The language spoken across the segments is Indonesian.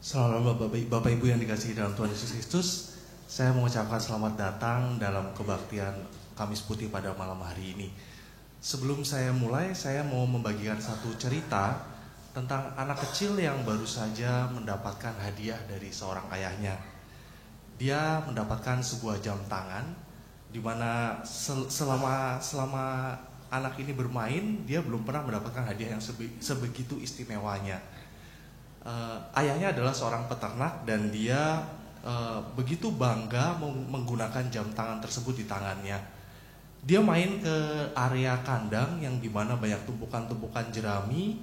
Selamat Bapak Ibu yang dikasihi dalam Tuhan Yesus Kristus. Saya mengucapkan selamat datang dalam kebaktian Kamis Putih pada malam hari ini. Sebelum saya mulai, saya mau membagikan satu cerita tentang anak kecil yang baru saja mendapatkan hadiah dari seorang ayahnya. Dia mendapatkan sebuah jam tangan, di mana selama anak ini bermain, dia belum pernah mendapatkan hadiah yang sebegitu istimewanya. Ayahnya adalah seorang peternak dan dia begitu bangga menggunakan jam tangan tersebut di tangannya. Dia main ke area kandang yang dimana banyak tumpukan-tumpukan jerami,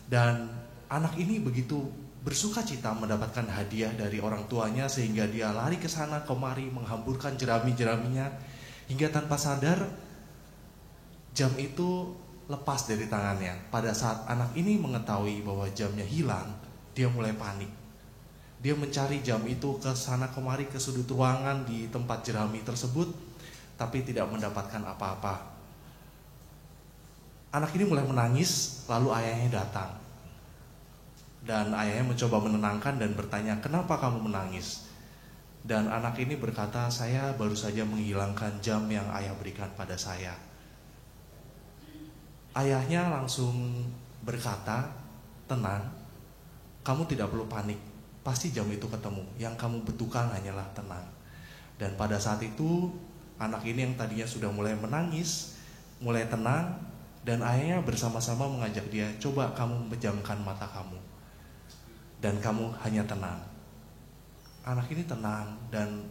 dan anak ini begitu bersuka cita mendapatkan hadiah dari orang tuanya sehingga dia lari ke sana kemari menghamburkan jerami-jeraminya hingga tanpa sadar jam itu lepas dari tangannya. Pada saat anak ini mengetahui bahwa jamnya hilang, dia mulai panik. Dia mencari jam itu ke sana kemari ke sudut ruangan di tempat jerami tersebut, tapi tidak mendapatkan apa-apa. Anak ini mulai menangis, lalu ayahnya datang. Dan ayahnya mencoba menenangkan dan bertanya, "Kenapa kamu menangis?" Dan anak ini berkata, "Saya baru saja menghilangkan jam yang ayah berikan pada saya." Ayahnya langsung berkata, "Tenang, kamu tidak perlu panik, pasti jam itu ketemu. Yang kamu butuhkan hanyalah tenang." Dan pada saat itu, anak ini yang tadinya sudah mulai menangis, mulai tenang, dan ayahnya bersama-sama mengajak dia, "Coba kamu memejamkan mata kamu, dan kamu hanya tenang." Anak ini tenang, dan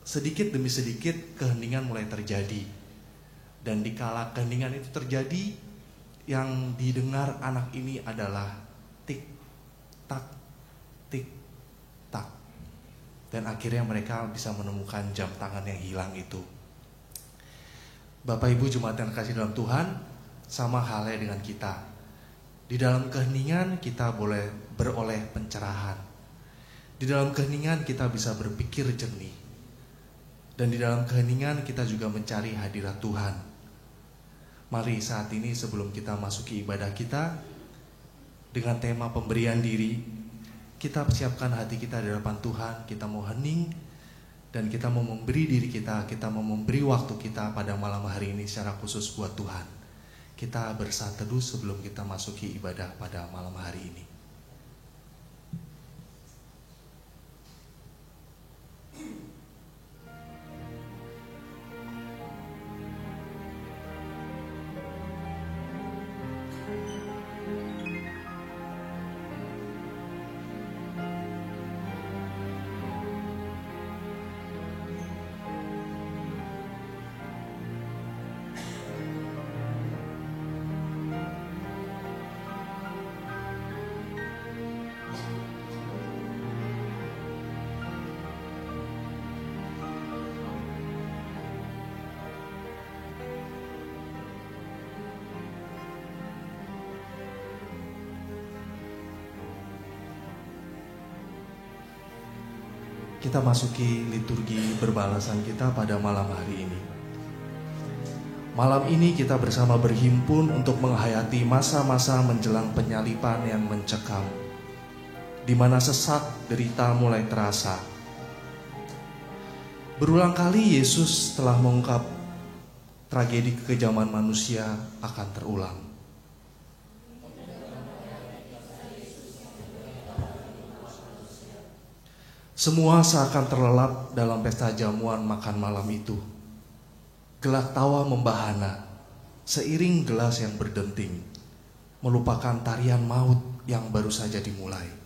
sedikit demi sedikit keheningan mulai terjadi. Dan dikala keheningan itu terjadi, yang didengar anak ini adalah tik tak, tik tak. Dan akhirnya mereka bisa menemukan jam tangan yang hilang itu. Bapak Ibu jemaat yang kasih dalam Tuhan, sama halnya dengan kita. Di dalam keheningan kita boleh beroleh pencerahan. Di dalam keheningan kita bisa berpikir jernih. Dan di dalam keheningan kita juga mencari hadirat Tuhan. Mari saat ini sebelum kita masuki ibadah kita dengan tema pemberian diri, kita persiapkan hati kita di hadapan Tuhan. Kita mau hening dan kita mau memberi diri kita mau memberi waktu kita pada malam hari ini secara khusus buat Tuhan. Kita bersatu teduh sebelum kita masuki ibadah pada malam hari ini. Kita masuki liturgi berbalasan kita pada malam hari ini. Malam ini kita bersama berhimpun untuk menghayati masa-masa menjelang penyaliban yang mencekam, di mana sesak derita mulai terasa. Berulang kali Yesus telah mengungkap tragedi kekejaman manusia akan terulang. Semua seakan terlelap dalam pesta jamuan makan malam itu. Gelak tawa membahana, seiring gelas yang berdenting, melupakan tarian maut yang baru saja dimulai.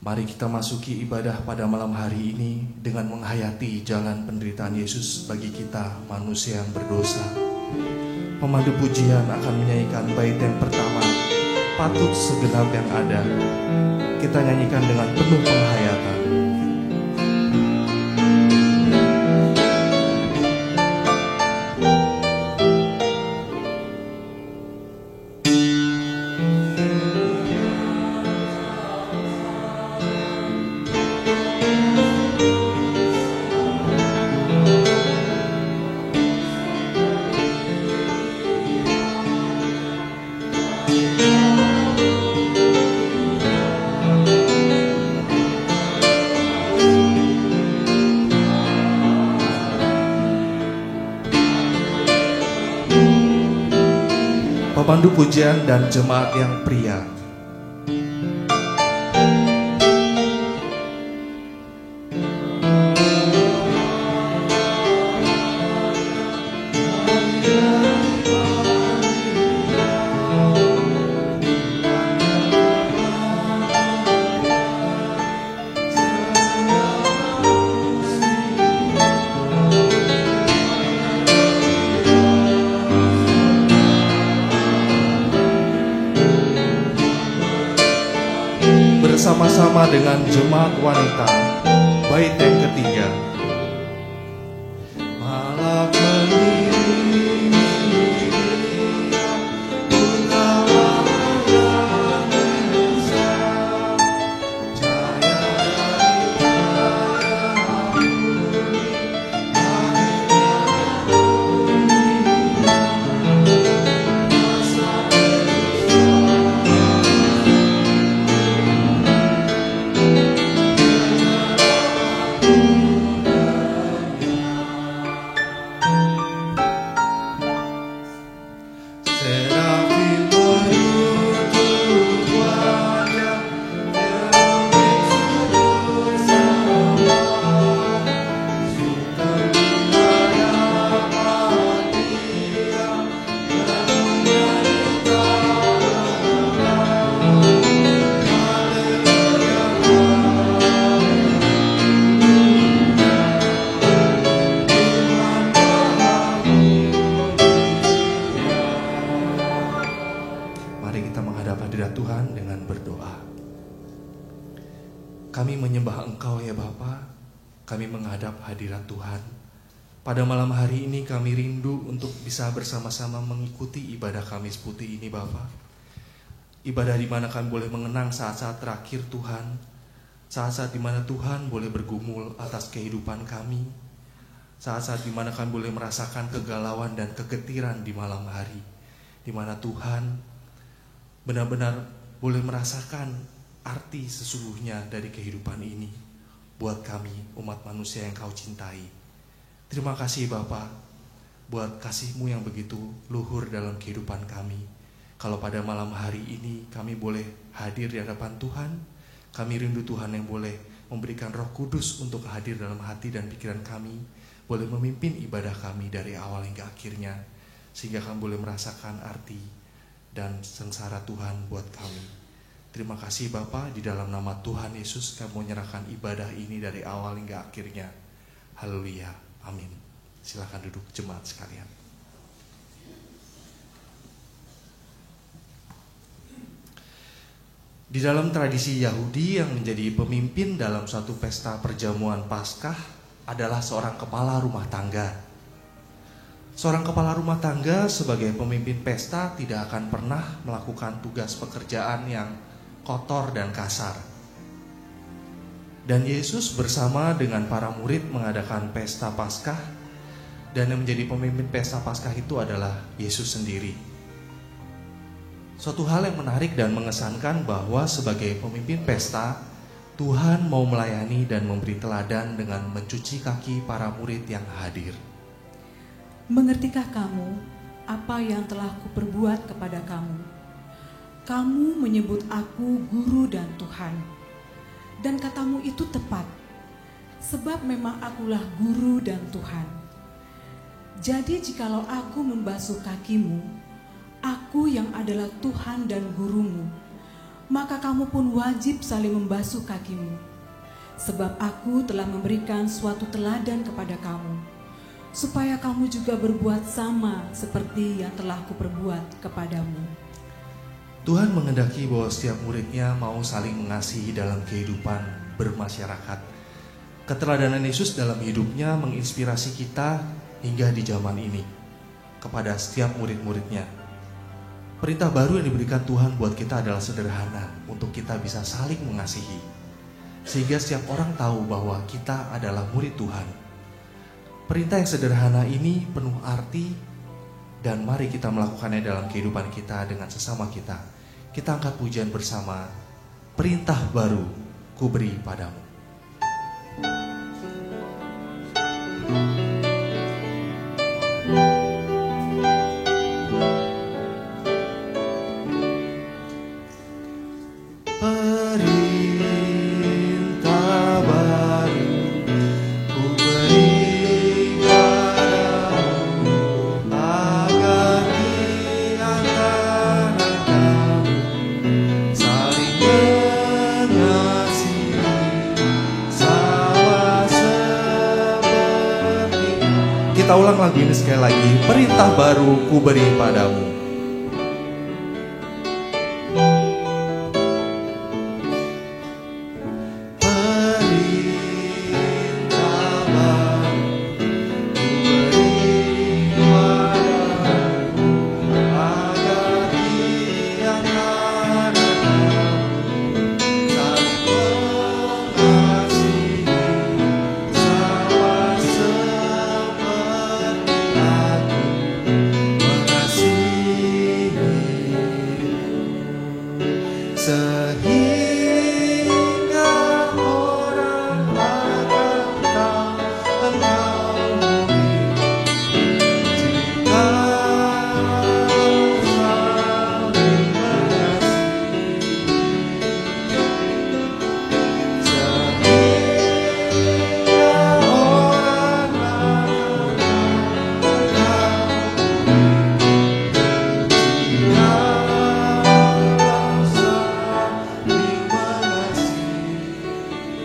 Mari kita masuki ibadah pada malam hari ini dengan menghayati jalan penderitaan Yesus bagi kita manusia yang berdosa. Pemandu pujian akan menyanyikan bait yang pertama, "Patut segenap yang ada." Kita nyanyikan dengan penuh penghayatan. pemandu pujian dan jemaat yang pria. Bersama-sama dengan jemaat wanita, bait yang ketiga. Malak mengiring Putralah yang Esa, cahaya dari Serafim menutup wajah, terlebih sudut sama, suka dihadapan Dia dan Mari kita menghadap hadirat Tuhan dengan berdoa. Kami menyembah Engkau ya Bapa. Kami menghadap hadirat Tuhan. Pada malam hari ini kami rindu untuk bisa bersama-sama mengikuti ibadah Kamis Putih ini Bapa. Ibadah di mana kami boleh mengenang saat-saat terakhir Tuhan. Saat-saat di mana Tuhan boleh bergumul atas kehidupan kami. Saat-saat di mana kami boleh merasakan kegalauan dan kegetiran di malam hari. Di mana Tuhan benar-benar boleh merasakan arti sesungguhnya dari kehidupan ini buat kami umat manusia yang Kau cintai. Terima kasih Bapa buat kasih-Mu yang begitu luhur dalam kehidupan kami. Kalau pada malam hari ini kami boleh hadir di hadapan Tuhan, kami rindu Tuhan yang boleh memberikan Roh Kudus untuk hadir dalam hati dan pikiran kami, boleh memimpin ibadah kami dari awal hingga akhirnya, sehingga kami boleh merasakan arti dan sengsara Tuhan buat kami. Terima kasih Bapa, di dalam nama Tuhan Yesus kami menyerahkan ibadah ini dari awal hingga akhirnya. Haleluya, amin. Silakan duduk jemaat sekalian. Di dalam tradisi Yahudi, yang menjadi pemimpin dalam suatu pesta perjamuan Paskah adalah seorang kepala rumah tangga. Seorang kepala rumah tangga sebagai pemimpin pesta tidak akan pernah melakukan tugas pekerjaan yang kotor dan kasar. Dan Yesus bersama dengan para murid mengadakan pesta Paskah, dan yang menjadi pemimpin pesta Paskah itu adalah Yesus sendiri. Suatu hal yang menarik dan mengesankan bahwa sebagai pemimpin pesta, Tuhan mau melayani dan memberi teladan dengan mencuci kaki para murid yang hadir. Mengertikah kamu apa yang telah kuperbuat kepada kamu? Kamu menyebut aku guru dan Tuhan. Dan katamu itu tepat, sebab memang akulah guru dan Tuhan. Jadi jikalau aku membasuh kakimu, aku yang adalah Tuhan dan gurumu, maka kamu pun wajib saling membasuh kakimu. Sebab aku telah memberikan suatu teladan kepada kamu, supaya kamu juga berbuat sama seperti yang telah kuperbuat kepadamu. Tuhan menghendaki bahwa setiap muridnya mau saling mengasihi dalam kehidupan bermasyarakat. Keteladanan Yesus dalam hidupnya menginspirasi kita hingga di zaman ini kepada setiap murid-muridnya. Perintah baru yang diberikan Tuhan buat kita adalah sederhana, untuk kita bisa saling mengasihi, sehingga setiap orang tahu bahwa kita adalah murid Tuhan. Perintah yang sederhana ini penuh arti, dan mari kita melakukannya dalam kehidupan kita dengan sesama kita. Kita angkat pujian bersama, perintah baru ku beri padamu. kita ulang lagu ini sekali lagi. Perintah baru ku beri padamu.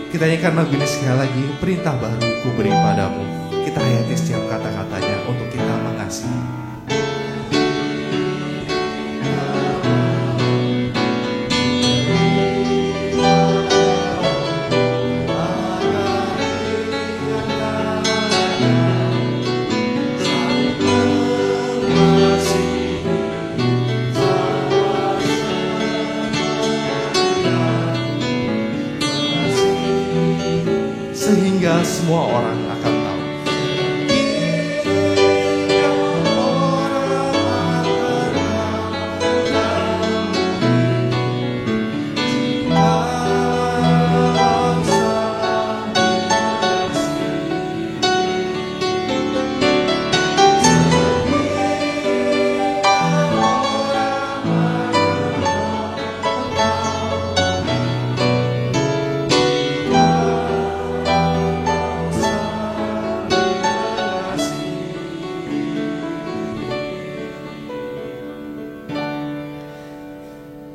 Kita nyanyikan lagu ini sekali lagi. Perintah baru ku beri padamu. Kita hayati setiap kata-katanya untuk kita mengasihi. Sehingga semua orang akan tahu.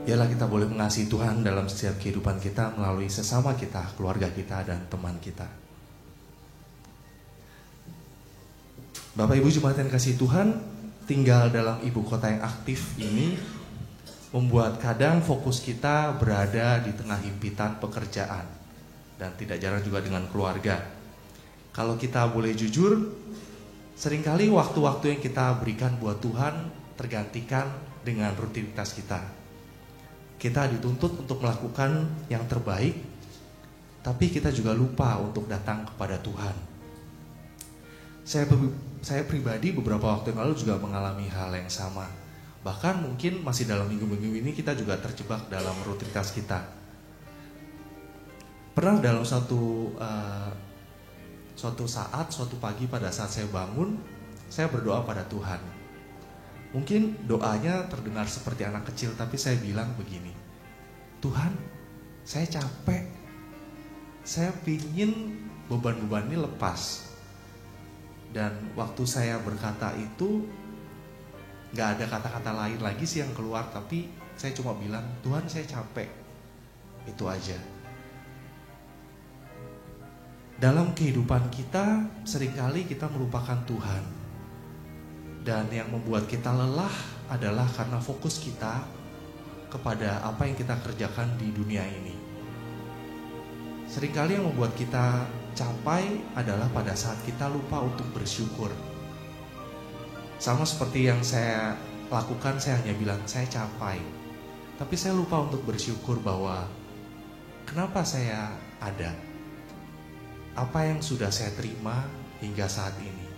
Biarlah kita boleh mengasihi Tuhan dalam setiap kehidupan kita melalui sesama kita, keluarga kita, dan teman kita. Bapak Ibu jemaat yang kasih Tuhan, tinggal dalam ibu kota yang aktif ini membuat kadang fokus kita berada di tengah himpitan pekerjaan dan tidak jarang juga dengan keluarga. Kalau kita boleh jujur, seringkali waktu-waktu yang kita berikan buat Tuhan tergantikan dengan rutinitas kita. Kita dituntut untuk melakukan yang terbaik, tapi kita juga lupa untuk datang kepada Tuhan. Saya pribadi beberapa waktu yang lalu juga mengalami hal yang sama. Bahkan mungkin masih dalam minggu-minggu ini kita juga terjebak dalam rutinitas kita. Pernah dalam suatu saat, suatu pagi pada saat saya bangun, saya berdoa pada Tuhan. Mungkin doanya terdengar seperti anak kecil, tapi saya bilang begini, Tuhan, saya capek, saya pingin beban-beban ini lepas. Dan waktu saya berkata itu, gak ada kata-kata lain lagi sih yang keluar, tapi saya cuma bilang, Tuhan saya capek, itu aja. Dalam kehidupan kita, seringkali kita melupakan Tuhan. Dan yang membuat kita lelah adalah karena fokus kita kepada apa yang kita kerjakan di dunia ini. Seringkali yang membuat kita capai adalah pada saat kita lupa untuk bersyukur. Sama seperti yang saya lakukan, saya hanya bilang saya capai. Tapi saya lupa untuk bersyukur bahwa kenapa saya ada. Apa yang sudah saya terima hingga saat ini.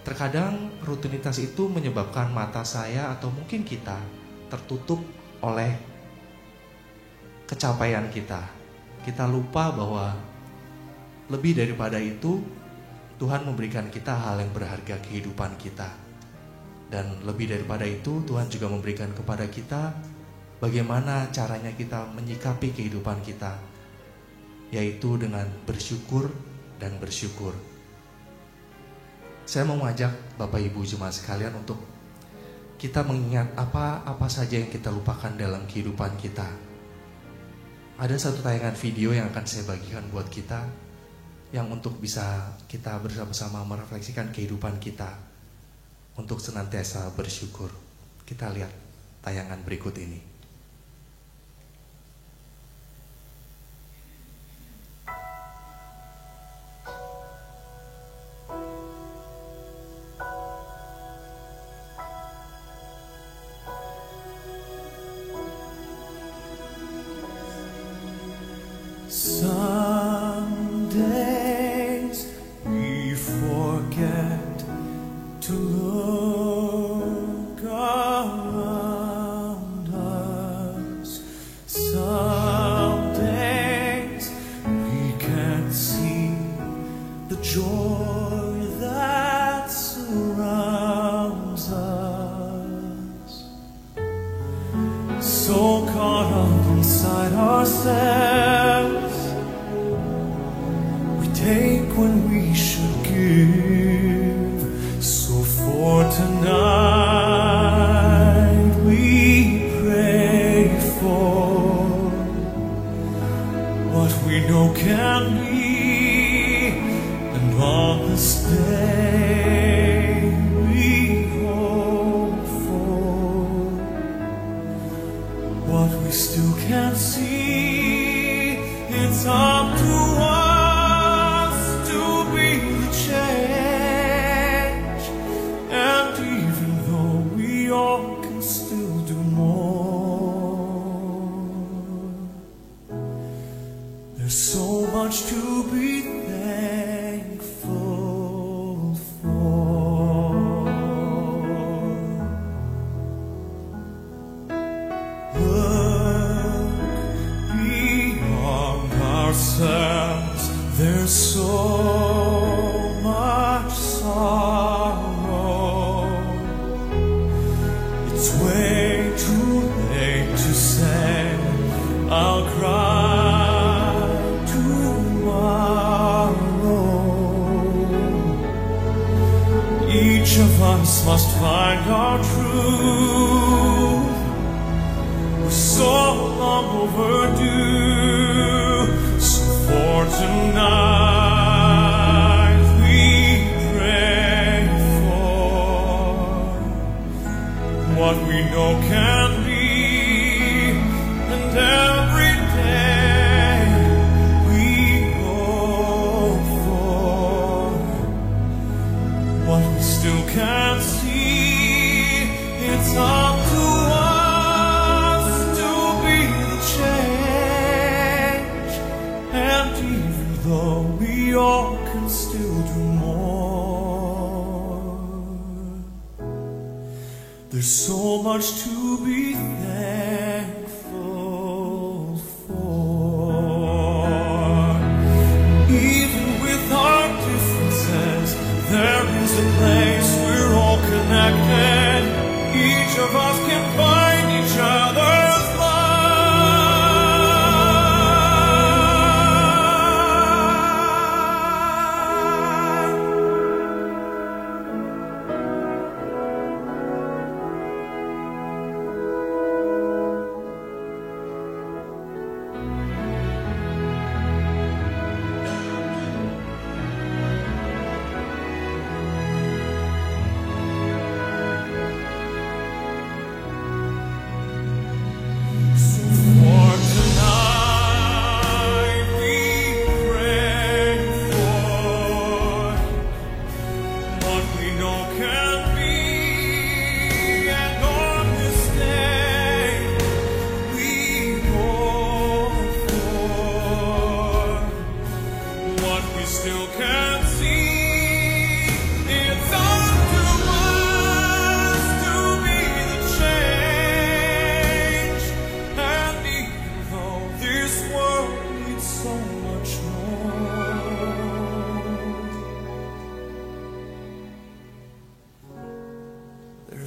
Terkadang rutinitas itu menyebabkan mata saya atau mungkin kita tertutup oleh kecapaian kita. Kita lupa bahwa lebih daripada itu, Tuhan memberikan kita hal yang berharga kehidupan kita. Dan lebih daripada itu, Tuhan juga memberikan kepada kita bagaimana caranya kita menyikapi kehidupan kita, yaitu dengan bersyukur dan bersyukur. Saya mau mengajak Bapak Ibu jemaat sekalian untuk kita mengingat apa saja yang kita lupakan dalam kehidupan kita. Ada satu tayangan video yang akan saya bagikan buat kita. yang untuk bisa kita bersama-sama merefleksikan kehidupan kita untuk senantiasa bersyukur. Kita lihat tayangan berikut ini. Some days we forget to look around us. Some days we can't see the joy that surrounds us. So caught up inside ourselves, take when we should give. So for tonight we pray for what we know can be, and on this day we hope for what we still can't see. It's up to us to be the change, and even though we all can still do more, there's so much to be thankful for. Look beyond ourselves, there's so much sorrow. It's way too late to say I'll cry tomorrow. Each of us must find our truth. We're so long overdue. So for tonight we pray for what we know can be, and every day we hope for what we still can't see. It's up to us to be the change, and even though we all can still do more, there's so much to be thankful for. Even with our differences, there is a place we're all connected. Each of us can find each other's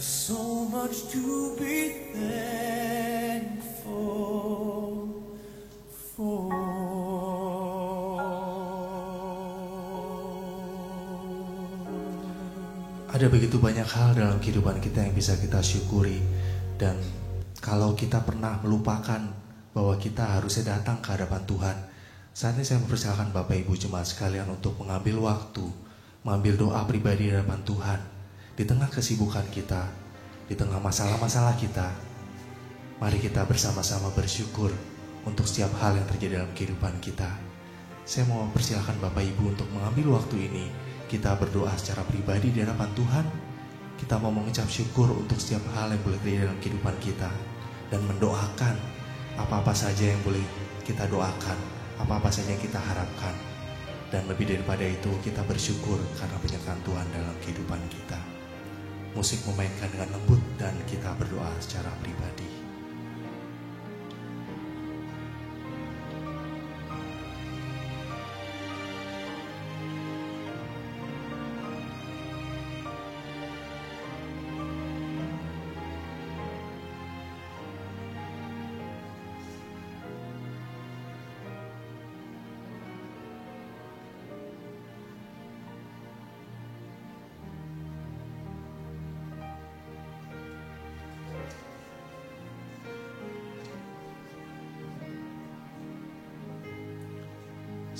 there's so much to be thankful for. Ada begitu banyak hal dalam kehidupan kita yang bisa kita syukuri, dan kalau kita pernah melupakan bahwa kita harusnya datang ke hadapan Tuhan, Saat ini saya mempersilakan Bapak Ibu jemaat sekalian untuk mengambil waktu, mengambil doa pribadi di hadapan Tuhan. Di tengah kesibukan kita, di tengah masalah-masalah kita, mari kita bersama-sama bersyukur untuk setiap hal yang terjadi dalam kehidupan kita. Saya mau mempersilakan Bapak Ibu untuk mengambil waktu ini. Kita berdoa secara pribadi di hadapan Tuhan. Kita mau mengucap syukur untuk setiap hal yang boleh terjadi dalam kehidupan kita, dan mendoakan apa-apa saja yang boleh kita doakan, apa-apa saja yang kita harapkan. Dan lebih daripada itu, kita bersyukur karena penyertaan Tuhan dalam kehidupan kita. Musik memainkan dengan lembut dan kita berdoa secara pribadi.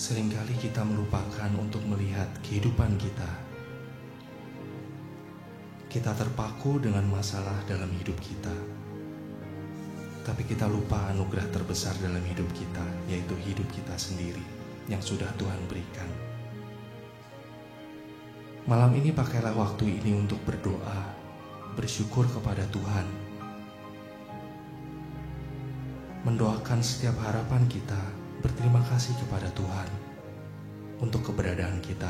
Seringkali kita melupakan untuk melihat kehidupan kita. Kita terpaku dengan masalah dalam hidup kita, tapi kita lupa anugerah terbesar dalam hidup kita, yaitu hidup kita sendiri yang sudah Tuhan berikan. Malam ini pakailah waktu ini untuk berdoa, bersyukur kepada Tuhan, mendoakan setiap harapan kita, berterima kasih kepada Tuhan untuk keberadaan kita.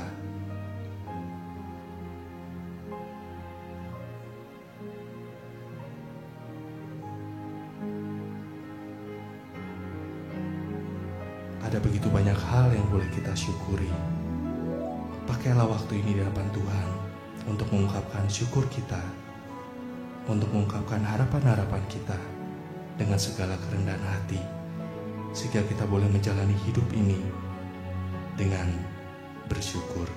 Ada begitu banyak hal yang boleh kita syukuri. Pakailah waktu ini di hadapan Tuhan untuk mengungkapkan syukur kita, untuk mengungkapkan harapan-harapan kita dengan segala kerendahan hati, sehingga kita boleh menjalani hidup ini dengan bersyukur.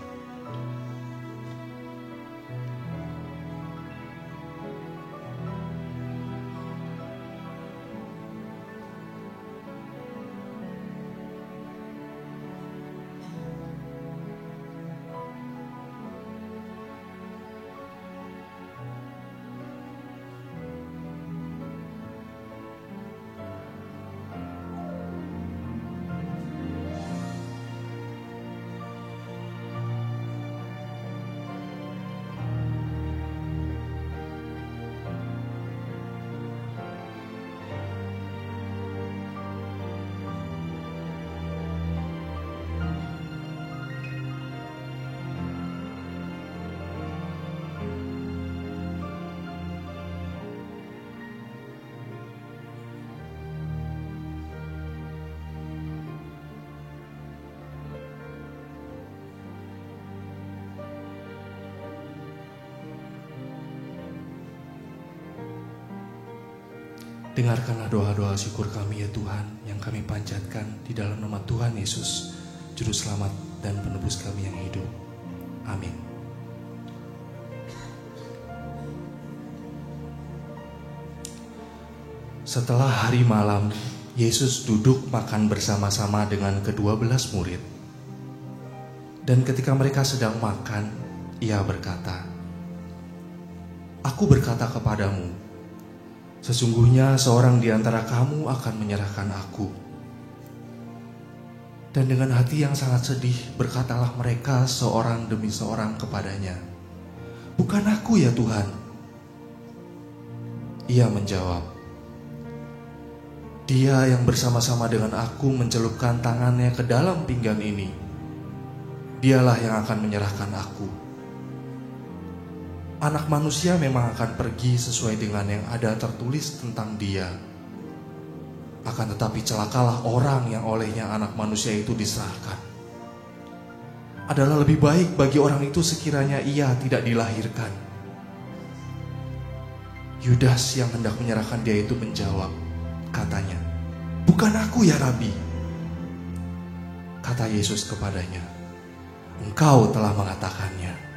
Dengarkanlah doa-doa syukur kami ya Tuhan, yang kami panjatkan di dalam nama Tuhan Yesus, Juru Selamat dan Penebus kami yang hidup. Amin. Setelah hari malam, Yesus duduk makan bersama-sama dengan ke-12 murid. Dan ketika mereka sedang makan, Ia berkata, "Aku berkata kepadamu, sesungguhnya seorang di antara kamu akan menyerahkan aku." Dan dengan hati yang sangat sedih berkatalah mereka seorang demi seorang kepadanya, "Bukan aku ya Tuhan." Ia menjawab, "Dia yang bersama-sama dengan aku mencelupkan tangannya ke dalam pinggan ini, dialah yang akan menyerahkan aku. Anak manusia memang akan pergi sesuai dengan yang ada tertulis tentang dia. Akan tetapi celakalah orang yang olehnya anak manusia itu diserahkan. Adalah lebih baik bagi orang itu sekiranya ia tidak dilahirkan." Yudas yang hendak menyerahkan dia itu menjawab, katanya, "Bukan aku ya Rabi." Kata Yesus kepadanya, "Engkau telah mengatakannya."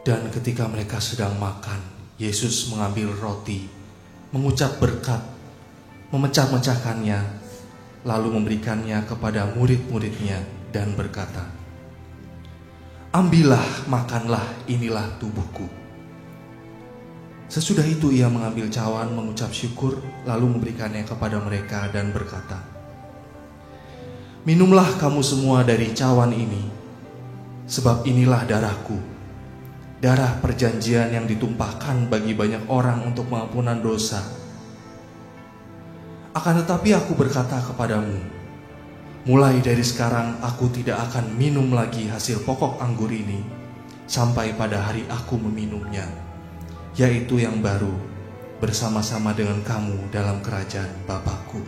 Dan ketika mereka sedang makan, Yesus mengambil roti, mengucap berkat, memecah-mecahkannya, lalu memberikannya kepada murid-muridnya dan berkata, "Ambillah, makanlah, inilah tubuhku." Sesudah itu ia mengambil cawan, mengucap syukur, lalu memberikannya kepada mereka dan berkata, "Minumlah kamu semua dari cawan ini, sebab inilah darahku, darah perjanjian yang ditumpahkan bagi banyak orang untuk pengampunan dosa. Akan tetapi aku berkata kepadamu, mulai dari sekarang aku tidak akan minum lagi hasil pokok anggur ini sampai pada hari aku meminumnya, yaitu yang baru bersama-sama dengan kamu dalam kerajaan Bapa-Ku."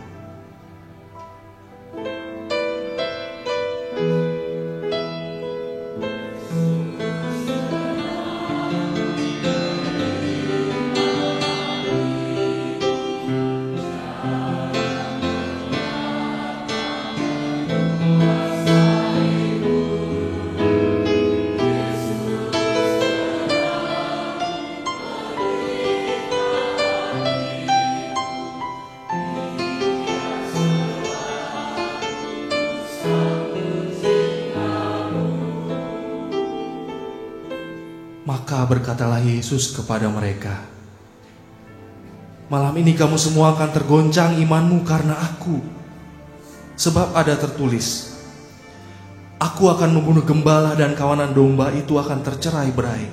Maka berkatalah Yesus kepada mereka, "Malam ini kamu semua akan tergoncang imanmu karena aku. Sebab ada tertulis, aku akan membunuh gembala dan kawanan domba itu akan tercerai-berai.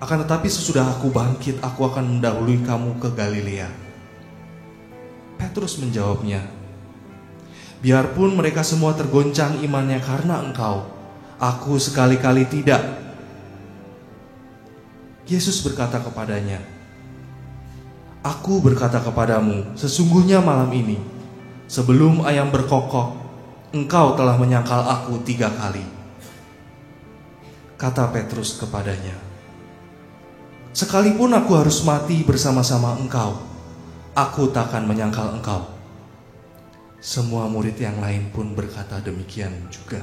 Akan tetapi sesudah aku bangkit, aku akan mendahului kamu ke Galilea." Petrus menjawabnya, "Biarpun mereka semua tergoncang imannya karena engkau, aku sekali-kali tidak." Yesus berkata kepadanya, "Aku berkata kepadamu, sesungguhnya malam ini, sebelum ayam berkokok, engkau telah menyangkal aku 3 kali." Kata Petrus kepadanya, "Sekalipun aku harus mati bersama-sama engkau, aku takkan menyangkal engkau." Semua murid yang lain pun berkata demikian juga.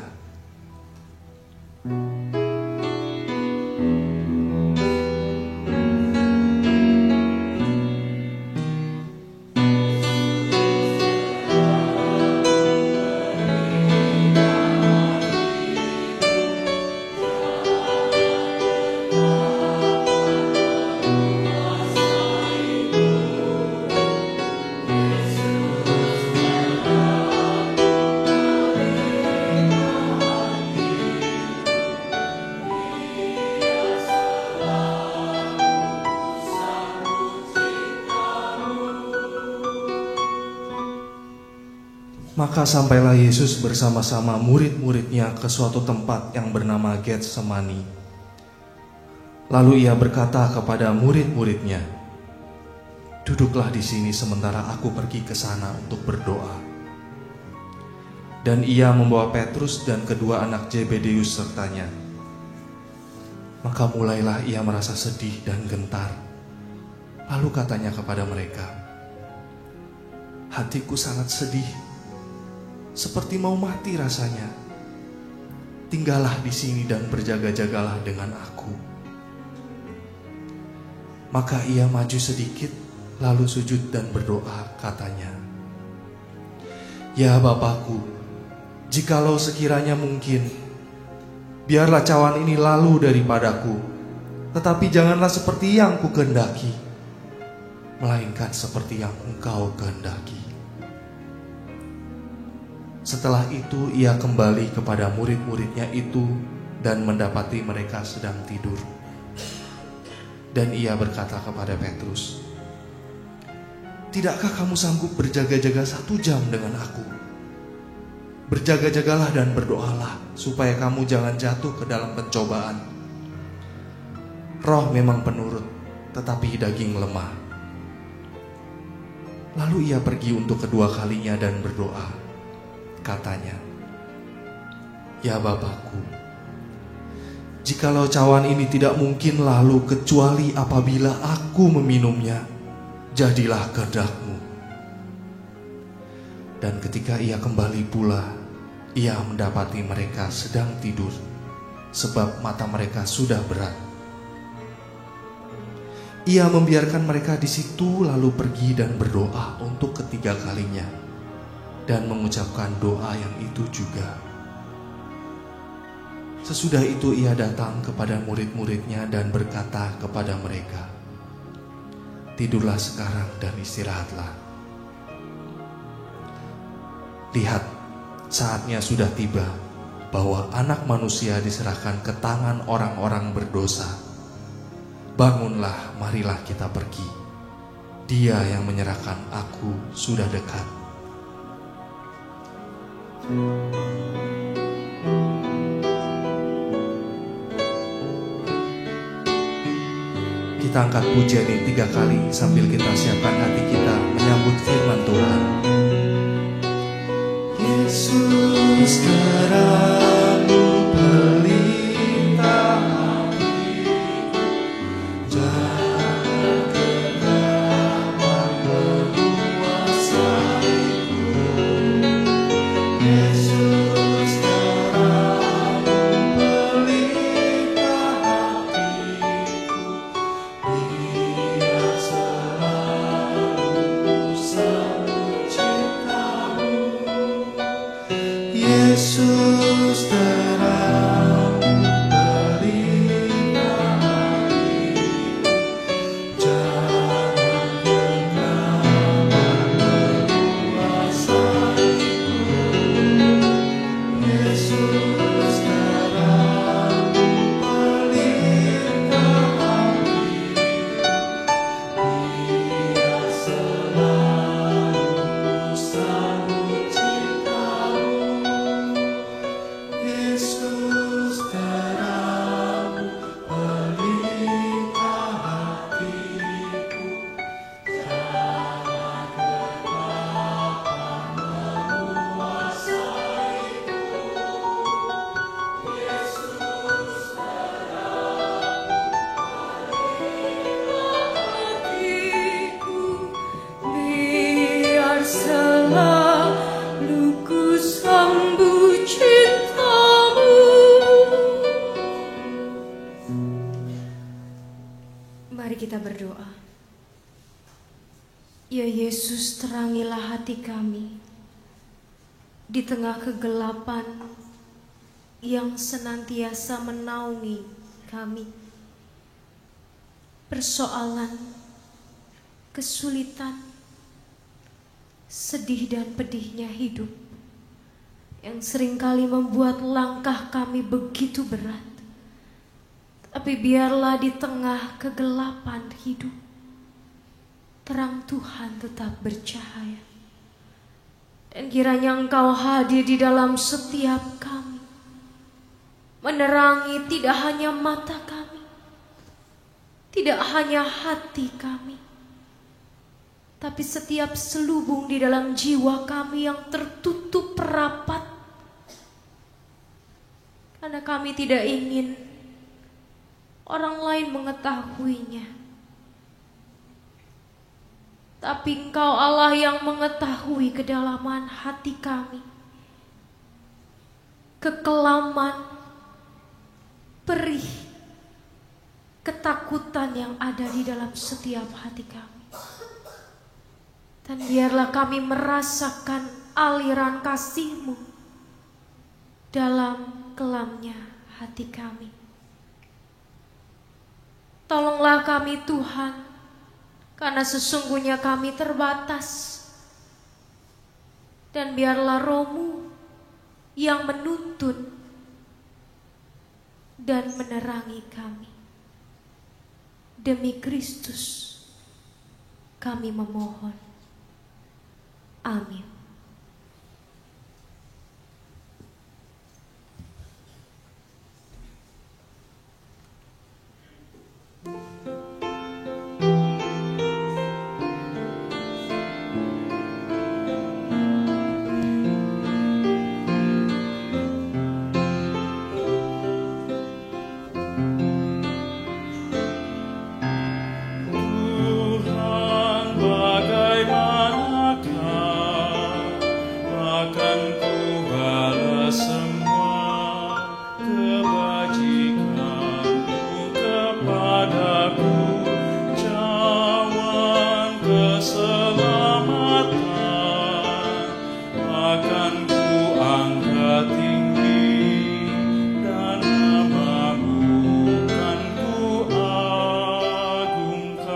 Maka sampailah Yesus bersama-sama murid-muridnya ke suatu tempat yang bernama Getsemani. Lalu ia berkata kepada murid-muridnya, "Duduklah di sini sementara aku pergi ke sana untuk berdoa." Dan ia membawa Petrus dan kedua anak Zebedeus sertanya. Maka mulailah ia merasa sedih dan gentar. Lalu katanya kepada mereka, "Hatiku sangat sedih, seperti mau mati rasanya. Tinggallah di sini dan berjaga-jagalah dengan aku." Maka ia maju sedikit, lalu sujud dan berdoa, katanya, "Ya Bapakku, jikalau sekiranya mungkin, biarlah cawan ini lalu daripadaku, tetapi janganlah seperti yang kukehendaki, melainkan seperti yang Engkau kehendaki." Setelah itu ia kembali kepada murid-muridnya itu dan mendapati mereka sedang tidur. Dan ia berkata kepada Petrus, "Tidakkah kamu sanggup berjaga-jaga 1 jam dengan aku? Berjaga-jagalah dan berdoalah, supaya kamu jangan jatuh ke dalam pencobaan. Roh memang penurut, tetapi daging lemah." Lalu ia pergi untuk kedua kalinya dan berdoa. Katanya, "Ya Bapakku, jikalau cawan ini tidak mungkin lalu kecuali apabila aku meminumnya, jadilah kehendak-Mu." Dan ketika ia kembali pula, ia mendapati mereka sedang tidur, sebab mata mereka sudah berat. Ia membiarkan mereka di situ lalu pergi dan berdoa untuk ketiga kalinya dan mengucapkan doa yang itu juga. Sesudah itu ia datang kepada murid-muridnya dan berkata kepada mereka, "Tidurlah sekarang dan istirahatlah. Lihat, saatnya sudah tiba bahwa Anak Manusia diserahkan ke tangan orang-orang berdosa. Bangunlah, marilah kita pergi. Dia yang menyerahkan aku sudah dekat." Kita angkat pujian ini 3 kali sambil kita siapkan hati kita menyambut firman Tuhan. Yesus terangmu pelita hatiku, jangan kegelapan menguasaiku. Yesus terangmu pelita hatiku, biar selalu sambut cintamu. Yesus terangmu pelita hatiku, jangan kegelapan menguasaiku. Yesus terangmu pelita hatiku, biar selalu sambut cintamu. Yesus terangmu pelita hatiku, jangan kegelapan menguasaiku. Yesus hatiku, biar selalu ku sambut cintamu. Mari kita berdoa. Ya Yesus, terangilah hati kami di tengah kegelapan yang senantiasa menaungi kami. Persoalan, kesulitan, sedih dan pedihnya hidup yang seringkali membuat langkah kami begitu berat. Tapi biarlah di tengah kegelapan hidup, terang Tuhan tetap bercahaya. Dan kiranya Engkau hadir di dalam setiap kami, menerangi tidak hanya mata kami, tidak hanya hati kami, tapi setiap selubung di dalam jiwa kami yang tertutup rapat. Karena kami tidak ingin orang lain mengetahuinya. Tapi Engkau Allah yang mengetahui kedalaman hati kami, kekelaman, perih, ketakutan yang ada di dalam setiap hati kami. Dan biarlah kami merasakan aliran kasih-Mu dalam kelamnya hati kami. Tolonglah kami Tuhan, karena sesungguhnya kami terbatas. Dan biarlah Roh-Mu yang menuntun dan menerangi kami. Demi Kristus kami memohon. Amin. Kepadaku akan ku angkat tinggi, dan namamu kan ku agungkan.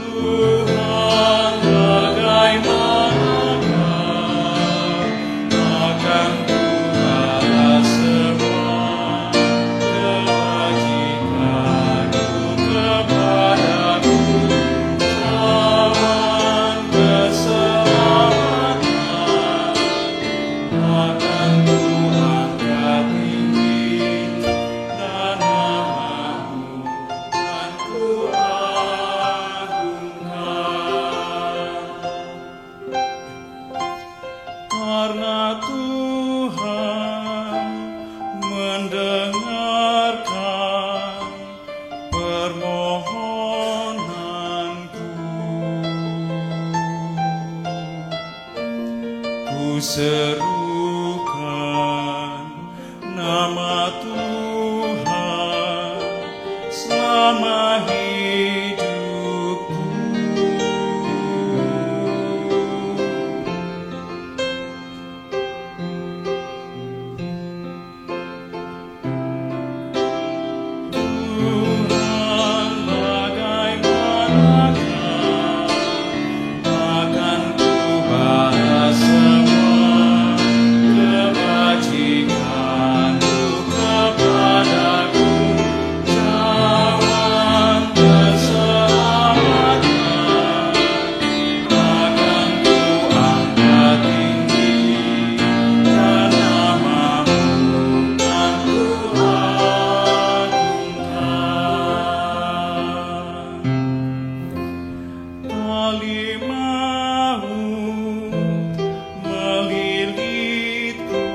Tuhan, bagaimanakah akan ku balas semua kebajikanmu kepadaku. Cawan keselamatan akan ku angkat tinggi, dan namamu kan ku agungkan. Karena Tuhan mendengarkan permohonanku, ku serukan nama Tuhan selama hidupku. Tuhan, bagaimanakah akan ku balas semua kebajikanmu kepadaku. Cawan keselamatan akan ku angkat tinggi, dan namamu kan ku agungkan. Tali maut melilitku,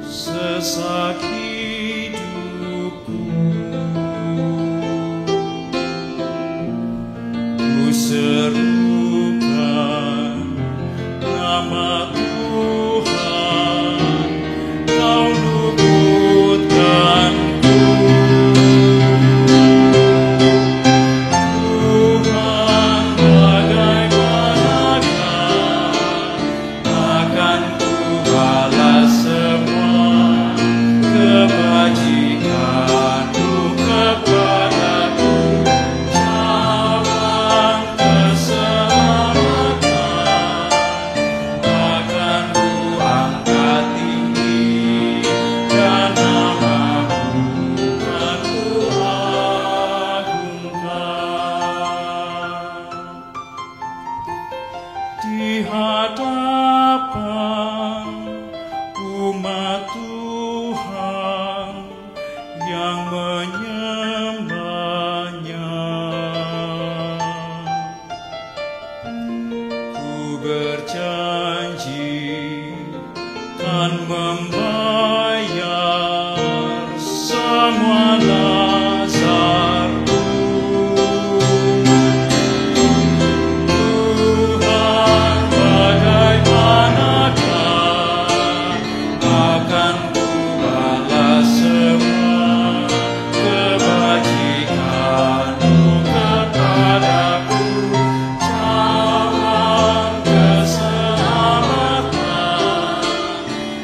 sesak hidupku. Ku serukan nama Tuhan, Kau luputkanku. Tuhan, bagaimanakah akan ku balas semua kebajikanmu kepadaku. Cawan keselamatan akan ku angkat tinggi, dan namamu kan ku agungkan. Di hadapan umat Tuhan yang menyembahnya, ku berjanji kan membayar semua nazarku. Tuhan, bagaimanakah akan ku balas semua kebajikanmu kepadaku. Cawan keselamatan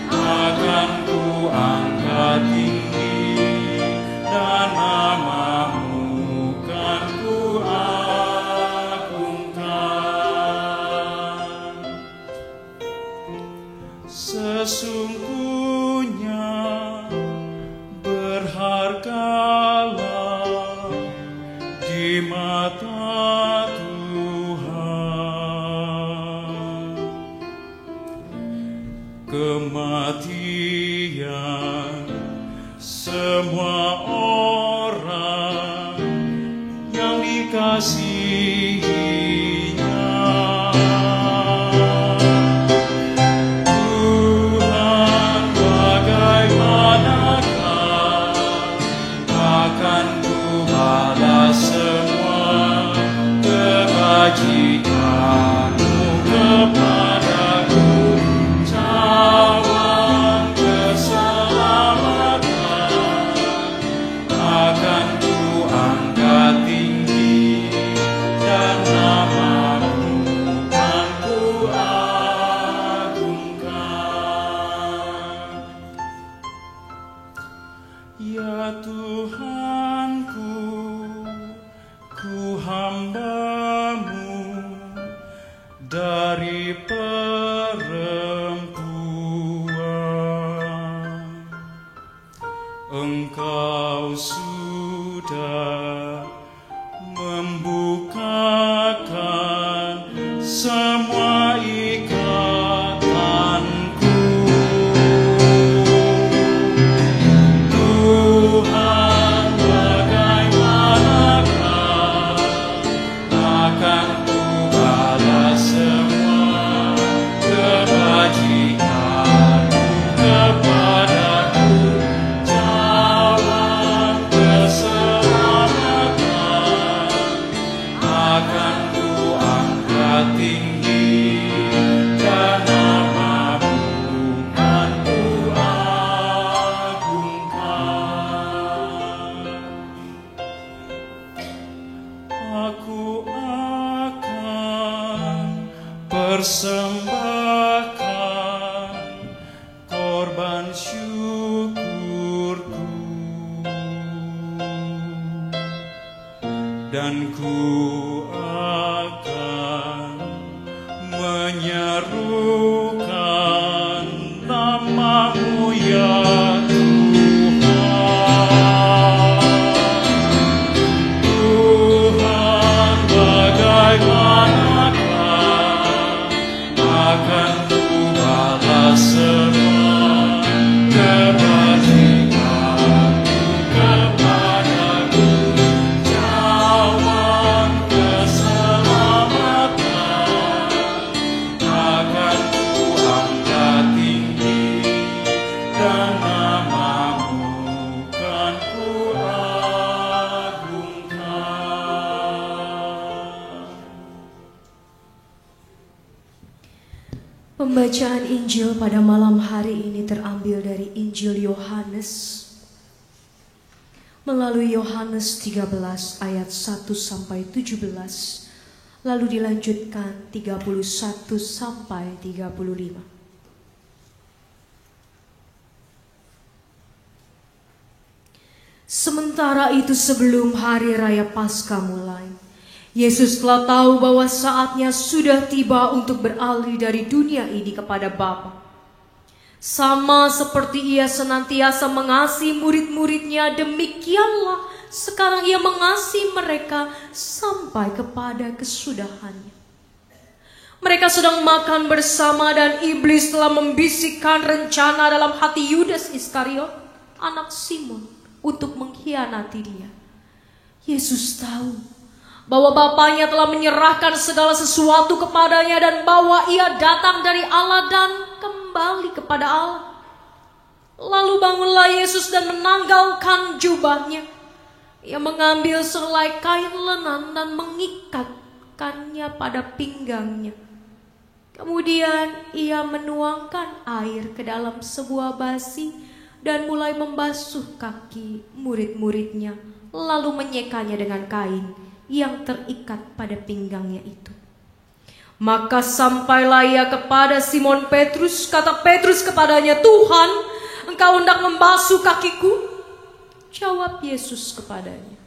akan ku angkat tinggi, dan namamu kan ku agungkan. Sesungguhnya berhargalah di mata Tuhan kematian semua orang yang dikasihinya. Tuhan, bagaimanakah akan ku balas semua kebajikanmu kepadaku. Cawan dari perempuan. Engkau sudah membukakan semua ikatanku. Tuhan, bagaimanakah akan ku balas semua kebajikanmu kepadaku. Cawan keselamatan akan ku angkat tinggi, dan namamu kan ku agungkan. Aku akan persembahkan korban syukurku, dan ku akan menyerukan namamu ya Tuhan, bagaimanakah akan ku balas semua kebajikanmu kepadaku. Cawan keselamatan akan ku angkat tinggi, dan namamu kan ku agungkan. Pembacaan Injil pada malam hari ini terambil dari Injil Yohanes melalui Yohanes 13 ayat 1 sampai 17, lalu dilanjutkan 31 sampai 35. Sementara itu sebelum hari raya Paskah mulai, Yesus telah tahu bahwa saatnya sudah tiba untuk beralih dari dunia ini kepada Bapa. Sama seperti ia senantiasa mengasihi murid-muridnya, demikianlah sekarang ia mengasihi mereka sampai kepada kesudahannya. Mereka sedang makan bersama dan iblis telah membisikkan rencana dalam hati Yudas Iskariot, anak Simon, untuk mengkhianati dia. Yesus tahu bahwa Bapanya telah menyerahkan segala sesuatu kepadanya dan bahwa ia datang dari Allah dan kembali kepada Allah. Lalu bangunlah Yesus dan menanggalkan jubahnya. Ia mengambil sehelai kain lenan dan mengikatkannya pada pinggangnya. Kemudian ia menuangkan air ke dalam sebuah basi dan mulai membasuh kaki murid-muridnya, lalu menyekanya dengan kain yang terikat pada pinggangnya itu. Maka sampailah ia kepada Simon Petrus. Kata Petrus kepadanya, "Tuhan, engkau hendak membasuh kakiku?" Jawab Yesus kepadanya,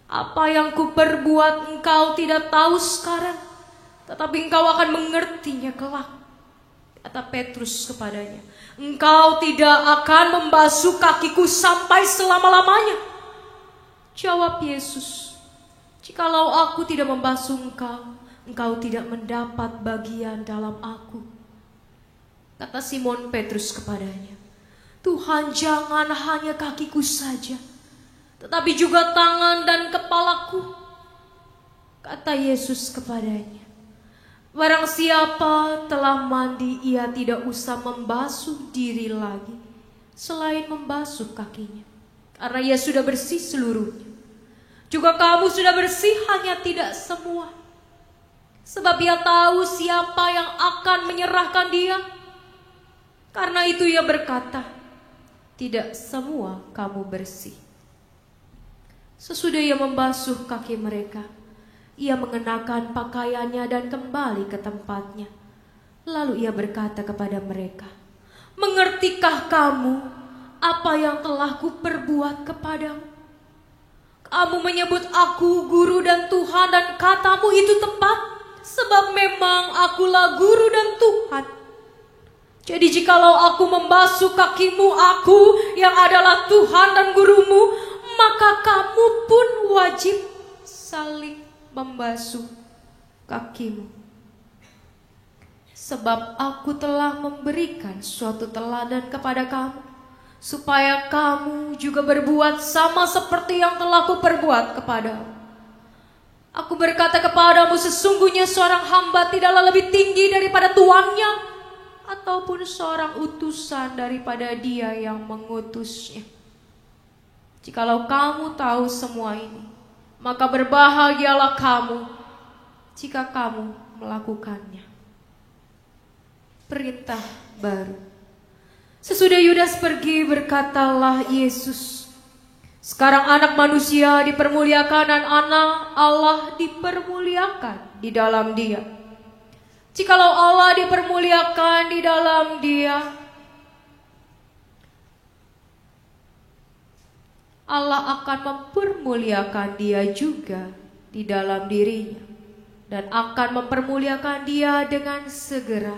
"Apa yang kuperbuat engkau tidak tahu sekarang, tetapi engkau akan mengertinya kelak." Kata Petrus kepadanya, "Engkau tidak akan membasuh kakiku sampai selama-lamanya." Jawab Yesus, "Jikalau aku tidak membasuh engkau, engkau tidak mendapat bagian dalam aku." Kata Simon Petrus kepadanya, "Tuhan, jangan hanya kakiku saja, tetapi juga tangan dan kepalaku." Kata Yesus kepadanya, "Barang siapa telah mandi, ia tidak usah membasuh diri lagi, selain membasuh kakinya, karena ia sudah bersih seluruhnya. Juga kamu sudah bersih, hanya tidak semua. Sebab ia tahu siapa yang akan menyerahkan dia. Karena itu ia berkata, tidak semua kamu bersih." Sesudah ia membasuh kaki mereka, ia mengenakan pakaiannya dan kembali ke tempatnya. Lalu ia berkata kepada mereka, "Mengertikah kamu apa yang telah kuperbuat kepadamu? Kamu menyebut aku guru dan Tuhan, dan katamu itu tepat, sebab memang akulah guru dan Tuhan. Jadi jikalau aku membasuh kakimu, aku yang adalah Tuhan dan gurumu, maka kamu pun wajib saling membasuh kakimu. Sebab aku telah memberikan suatu teladan kepada kamu, supaya kamu juga berbuat sama seperti yang telah kuperbuat kepadamu. Aku berkata kepadamu, sesungguhnya seorang hamba tidaklah lebih tinggi daripada tuannya, ataupun seorang utusan daripada dia yang mengutusnya. Jikalau kamu tahu semua ini, maka berbahagialah kamu jika kamu melakukannya. Perintah baru. Sesudah Yudas pergi, berkatalah Yesus, sekarang anak manusia dipermuliakan dan anak Allah dipermuliakan di dalam dia. Jikalau Allah dipermuliakan di dalam dia, Allah akan mempermuliakan dia juga di dalam dirinya, dan akan mempermuliakan dia dengan segera.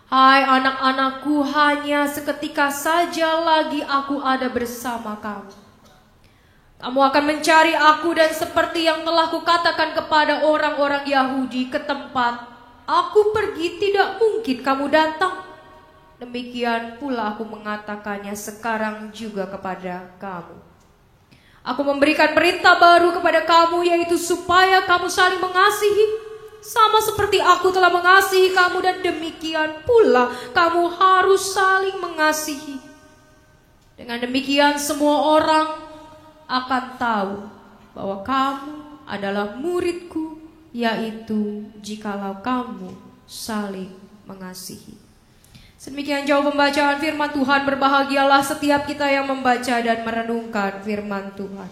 Hai anak-anakku, hanya seketika saja lagi aku ada bersama kamu. Kamu akan mencari aku, dan seperti yang telah kukatakan kepada orang-orang Yahudi, ke tempat aku pergi tidak mungkin kamu datang. Demikian pula aku mengatakannya sekarang juga kepada kamu. Aku memberikan perintah baru kepada kamu, yaitu supaya kamu saling mengasihi, sama seperti aku telah mengasihi kamu, dan demikian pula kamu harus saling mengasihi. Dengan demikian semua orang akan tahu bahwa kamu adalah muridku, yaitu jikalau kamu saling mengasihi. Sedemikian jauh pembacaan firman Tuhan. Berbahagialah setiap kita yang membaca dan merenungkan firman Tuhan.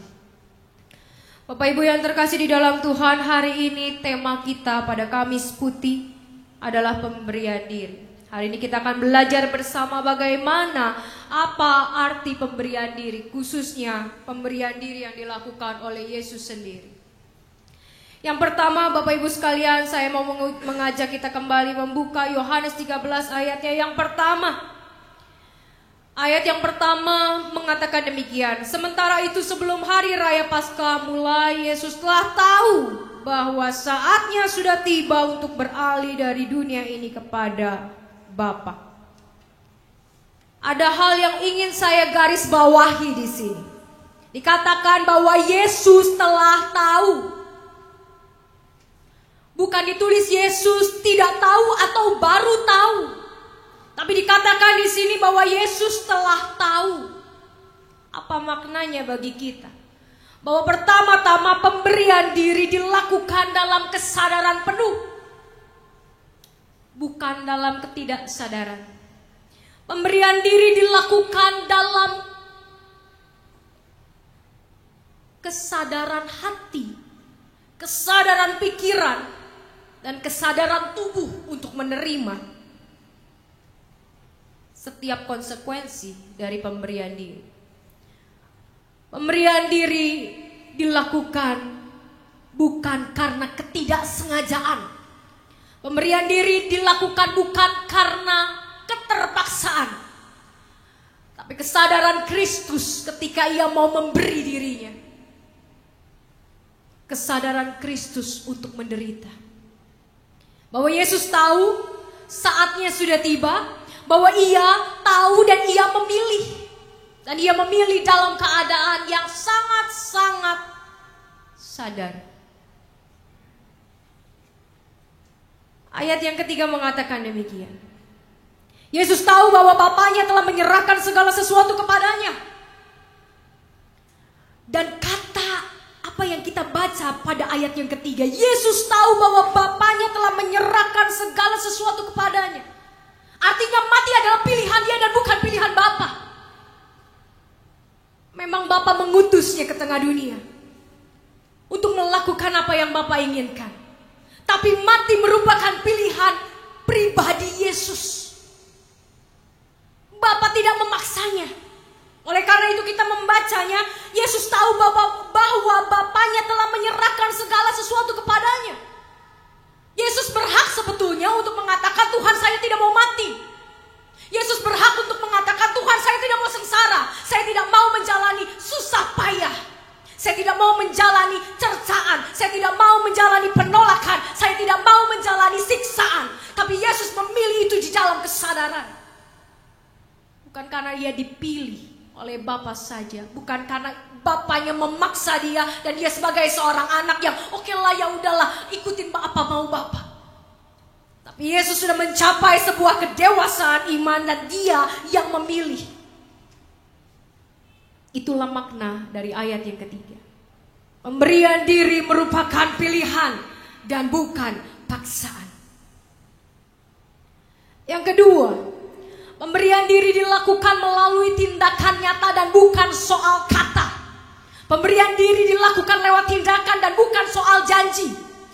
Bapak Ibu yang terkasih di dalam Tuhan, hari ini tema kita pada Kamis Putih adalah pemberian diri. Hari ini kita akan belajar bersama bagaimana apa arti pemberian diri, khususnya pemberian diri yang dilakukan oleh Yesus sendiri. Yang pertama, Bapak Ibu sekalian, saya mau mengajak kita kembali membuka Yohanes 13 ayatnya yang pertama. Ayat yang pertama mengatakan demikian. Sementara itu sebelum hari raya Paskah mulai, Yesus telah tahu bahwa saatnya sudah tiba untuk beralih dari dunia ini kepada Bapa. Ada hal yang ingin saya garis bawahi di sini. Dikatakan bahwa Yesus telah tahu. Bukan ditulis Yesus tidak tahu atau baru tahu. Tapi dikatakan di sini bahwa Yesus telah tahu. Apa maknanya bagi kita? Bahwa pertama-tama pemberian diri dilakukan dalam kesadaran penuh, bukan dalam ketidaksadaran. Pemberian diri dilakukan dalam kesadaran hati, kesadaran pikiran, dan kesadaran tubuh untuk menerima setiap konsekuensi dari pemberian diri. Pemberian diri dilakukan bukan karena ketidaksengajaan. Pemberian diri dilakukan bukan karena keterpaksaan, tapi kesadaran Kristus ketika ia mau memberi dirinya. Kesadaran Kristus untuk menderita. Bahwa Yesus tahu saatnya sudah tiba, bahwa ia tahu dan ia memilih. Dan ia memilih dalam keadaan yang sangat-sangat sadar. Ayat yang ketiga mengatakan demikian. Yesus tahu bahwa Bapanya telah menyerahkan segala sesuatu kepadanya. Dan kata apa yang kita baca pada ayat yang ketiga, Yesus tahu bahwa Bapanya telah menyerahkan segala sesuatu kepadanya. Artinya mati adalah pilihan dia dan bukan pilihan Bapa. Memang Bapa mengutusnya ke tengah dunia untuk melakukan apa yang Bapa inginkan. Tapi mati merupakan pilihan pribadi Yesus. Bapa tidak memaksanya. Oleh karena itu kita membacanya, Yesus tahu bahwa Bapanya telah menyerahkan segala sesuatu kepadanya. Bukan karena dia dipilih oleh Bapa saja, bukan karena Bapaknya memaksa dia dan dia sebagai seorang anak yang oke lah, ya udahlah, ikutin apa mau Bapak. Tapi Yesus sudah mencapai sebuah kedewasaan iman dan dia yang memilih. Itulah makna dari ayat yang ketiga. Pemberian diri merupakan pilihan dan bukan paksaan. Yang kedua, pemberian diri dilakukan melalui tindakan nyata dan bukan soal kata. Pemberian diri dilakukan lewat tindakan dan bukan soal janji.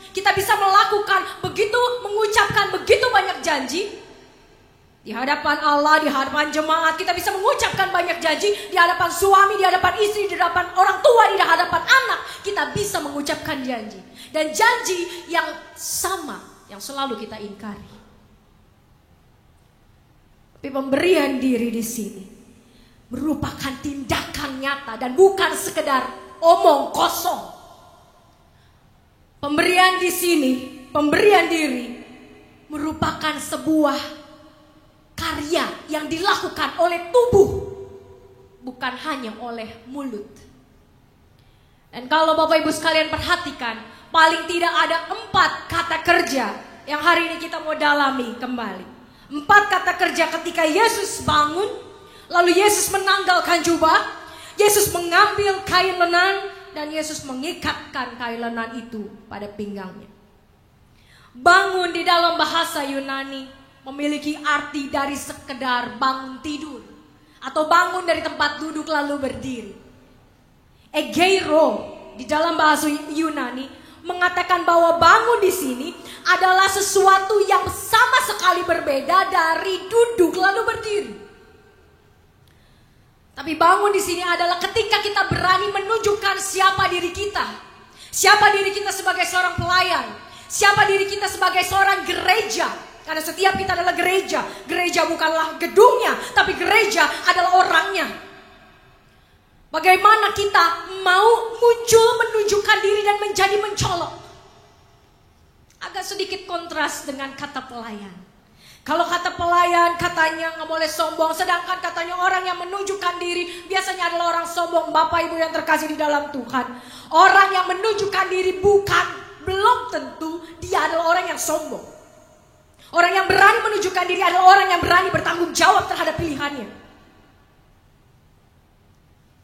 Kita bisa melakukan begitu, mengucapkan begitu banyak janji di hadapan Allah, di hadapan jemaat. Kita bisa mengucapkan banyak janji di hadapan suami, di hadapan istri, di hadapan orang tua, di hadapan anak. Kita bisa mengucapkan janji. Dan janji yang sama yang selalu kita ingkari. Tapi pemberian diri di sini merupakan tindakan nyata dan bukan sekedar omong kosong. Pemberian di sini, pemberian diri merupakan sebuah karya yang dilakukan oleh tubuh, bukan hanya oleh mulut. Dan kalau Bapak Ibu sekalian perhatikan, paling tidak ada 4 kata kerja yang hari ini kita mau dalami kembali. 4 kata kerja ketika Yesus bangun. Lalu Yesus menanggalkan jubah, Yesus mengambil kain lenan, dan Yesus mengikatkan kain lenan itu pada pinggangnya. Bangun di dalam bahasa Yunani memiliki arti dari sekedar bangun tidur atau bangun dari tempat duduk lalu berdiri. Egeiro di dalam bahasa Yunani mengatakan bahwa bangun di sini adalah sesuatu yang sama sekali berbeda dari duduk lalu berdiri. Tapi bangun di sini adalah ketika kita berani menunjukkan siapa diri kita. Siapa diri kita sebagai seorang pelayan. Siapa diri kita sebagai seorang gereja. Karena setiap kita adalah gereja. Gereja bukanlah gedungnya, tapi gereja adalah orangnya. Bagaimana kita mau muncul menunjukkan diri dan menjadi mencolok. Agak sedikit kontras dengan kata pelayan. Kalau kata pelayan katanya nggak boleh sombong, sedangkan katanya orang yang menunjukkan diri biasanya adalah orang sombong. Bapak Ibu yang terkasih di dalam Tuhan, orang yang menunjukkan diri belum tentu dia adalah orang yang sombong. Orang yang berani menunjukkan diri adalah orang yang berani bertanggung jawab terhadap pilihannya.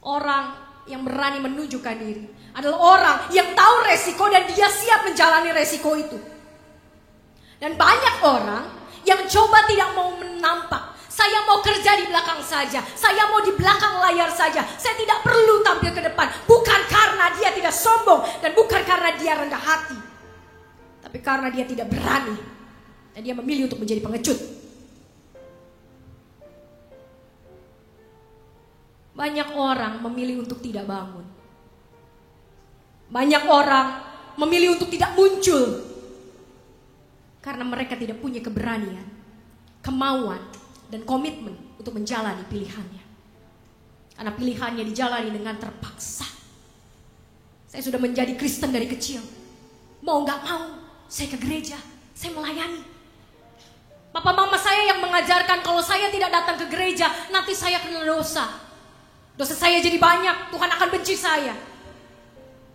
Orang yang berani menunjukkan diri adalah orang yang tahu resiko dan dia siap menjalani resiko itu. Dan banyak orang yang coba tidak mau menampak. Saya mau kerja di belakang saja. Saya mau di belakang layar saja. Saya tidak perlu tampil ke depan. Bukan karena dia tidak sombong. Dan bukan karena dia rendah hati. Tapi karena dia tidak berani. Dan dia memilih untuk menjadi pengecut. Banyak orang memilih untuk tidak bangun. Banyak orang memilih untuk tidak muncul. Karena mereka tidak punya keberanian, kemauan, dan komitmen untuk menjalani pilihannya. Karena pilihannya dijalani dengan terpaksa. Saya sudah menjadi Kristen dari kecil. Mau gak mau, saya ke gereja, saya melayani. Papa mama saya yang mengajarkan kalau saya tidak datang ke gereja, nanti saya kena dosa. Dosa saya jadi banyak, Tuhan akan benci saya.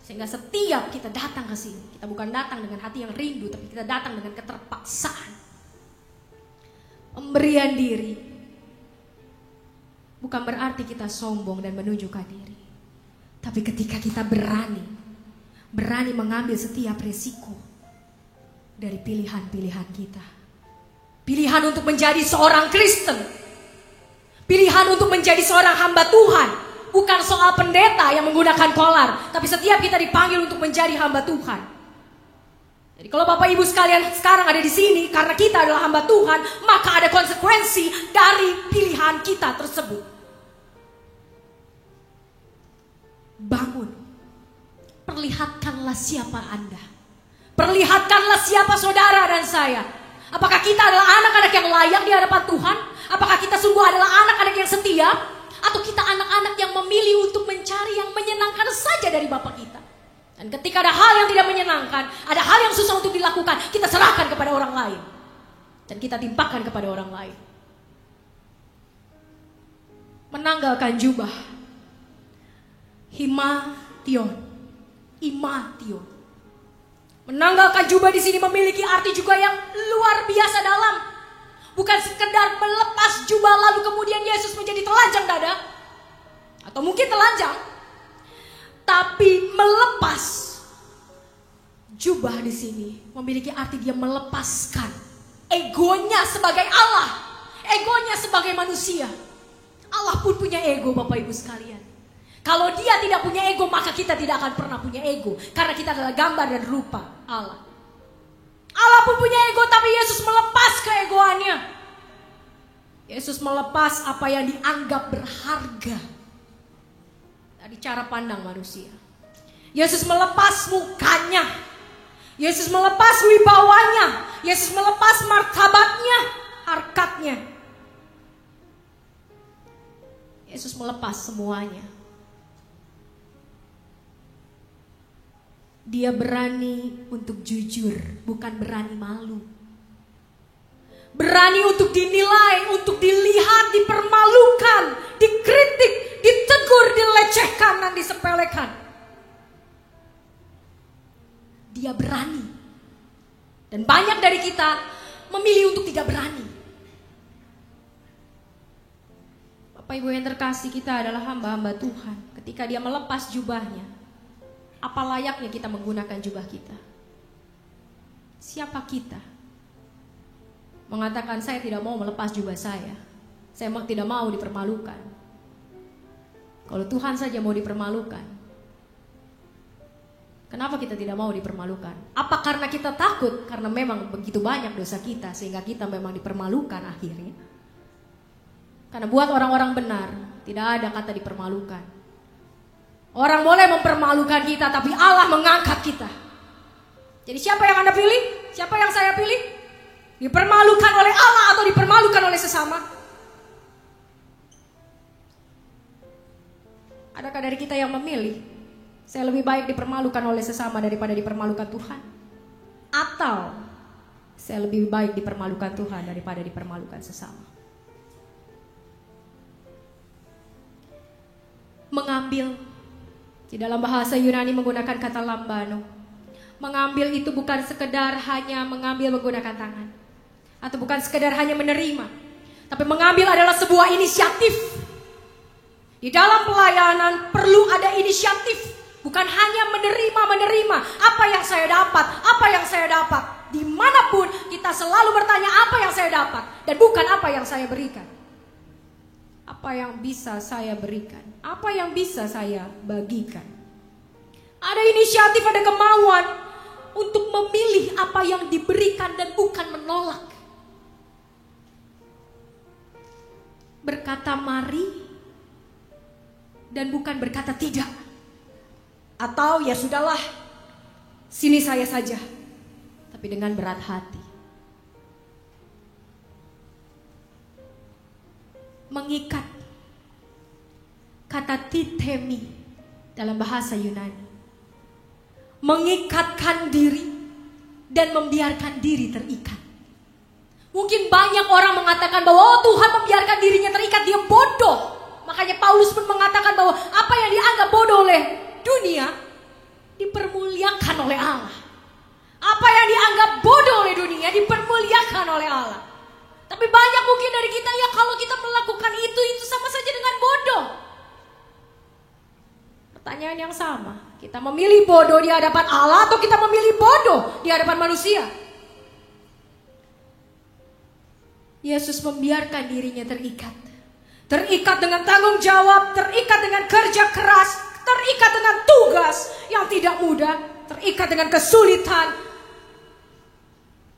Sehingga setiap kita datang ke sini, kita bukan datang dengan hati yang rindu, tapi kita datang dengan keterpaksaan. Pemberian diri bukan berarti kita sombong dan menunjukkan diri. Tapi ketika kita berani mengambil setiap resiko dari pilihan-pilihan kita. Pilihan untuk menjadi seorang Kristen. Pilihan untuk menjadi seorang hamba Tuhan. Bukan soal pendeta yang menggunakan kolar, tapi setiap kita dipanggil untuk menjadi hamba Tuhan. Jadi kalau Bapak Ibu sekalian sekarang ada di sini karena kita adalah hamba Tuhan, maka ada konsekuensi dari pilihan kita tersebut. Bangun. Perlihatkanlah siapa Anda. Perlihatkanlah siapa saudara dan saya. Apakah kita adalah anak-anak yang layak di hadapan Tuhan? Apakah kita sungguh adalah anak-anak yang setia? Atau kita anak-anak yang memilih untuk mencari yang menyenangkan saja dari Bapa kita. Dan ketika ada hal yang tidak menyenangkan, ada hal yang susah untuk dilakukan, kita serahkan kepada orang lain. Dan kita timpakan kepada orang lain. menanggalkan jubah. Himation. Menanggalkan jubah di sini memiliki arti juga yang luar biasa dalam. Bukan sekedar melepas jubah lalu kemudian Yesus menjadi telanjang dada. Atau mungkin telanjang. Tapi melepas jubah di sini memiliki arti dia melepaskan egonya sebagai Allah. Egonya sebagai manusia. Allah pun punya ego, Bapak Ibu sekalian. Kalau dia tidak punya ego, maka kita tidak akan pernah punya ego. Karena kita adalah gambar dan rupa Allah. Allah pun punya ego, tapi Yesus melepas keegoannya. Yesus melepas apa yang dianggap berharga dari cara pandang manusia. Yesus melepas mukanya. Yesus melepas wibawanya. Yesus melepas martabatnya, harkatnya. Yesus melepas semuanya. Dia berani untuk jujur, bukan berani malu. Berani untuk dinilai, untuk dilihat, dipermalukan, dikritik, ditegur, dilecehkan, dan disepelekan. Dia berani. Dan banyak dari kita memilih untuk tidak berani. Bapak Ibu yang terkasih, kita adalah hamba-hamba Tuhan. Ketika dia melepas jubahnya, apa layaknya kita menggunakan jubah kita? Siapa kita? Mengatakan saya tidak mau melepas jubah saya. Saya tidak mau dipermalukan. Kalau Tuhan saja mau dipermalukan, kenapa kita tidak mau dipermalukan? Apa karena kita takut? Karena memang begitu banyak dosa kita sehingga kita memang dipermalukan akhirnya. Karena buat orang-orang benar tidak ada kata dipermalukan. Orang boleh mempermalukan kita, tapi Allah mengangkat kita. Jadi siapa yang Anda pilih? Siapa yang saya pilih? Dipermalukan oleh Allah atau dipermalukan oleh sesama? Adakah dari kita yang memilih? Saya lebih baik dipermalukan oleh sesama daripada dipermalukan Tuhan? Atau saya lebih baik dipermalukan Tuhan daripada dipermalukan sesama? Mengambil, di dalam bahasa Yunani menggunakan kata lambano. Mengambil itu bukan sekedar hanya mengambil menggunakan tangan, atau bukan sekedar hanya menerima, tapi mengambil adalah sebuah inisiatif. Di dalam pelayanan perlu ada inisiatif. Bukan hanya menerima apa yang saya dapat. Dimanapun kita selalu bertanya apa yang saya dapat, dan bukan apa yang saya berikan. Apa yang bisa saya berikan, apa yang bisa saya bagikan. Ada inisiatif, ada kemauan untuk memilih apa yang diberikan dan bukan menolak. Berkata mari dan bukan berkata tidak. Atau ya sudahlah, sini saya saja, tapi dengan berat hati. Mengikat, kata titemi dalam bahasa Yunani, mengikatkan diri dan membiarkan diri terikat. Mungkin banyak orang mengatakan bahwa oh, Tuhan membiarkan dirinya terikat, dia bodoh. Makanya Paulus pun mengatakan bahwa apa yang dianggap bodoh oleh dunia dipermuliakan oleh Allah. Apa yang dianggap bodoh oleh dunia dipermuliakan oleh Allah. Tapi banyak mungkin dari kita ya kalau kita melakukan itu sama saja dengan bodoh. Pertanyaan yang sama, kita memilih bodoh di hadapan Allah atau kita memilih bodoh di hadapan manusia? Yesus membiarkan dirinya terikat. Terikat dengan tanggung jawab, terikat dengan kerja keras, terikat dengan tugas yang tidak mudah, terikat dengan kesulitan,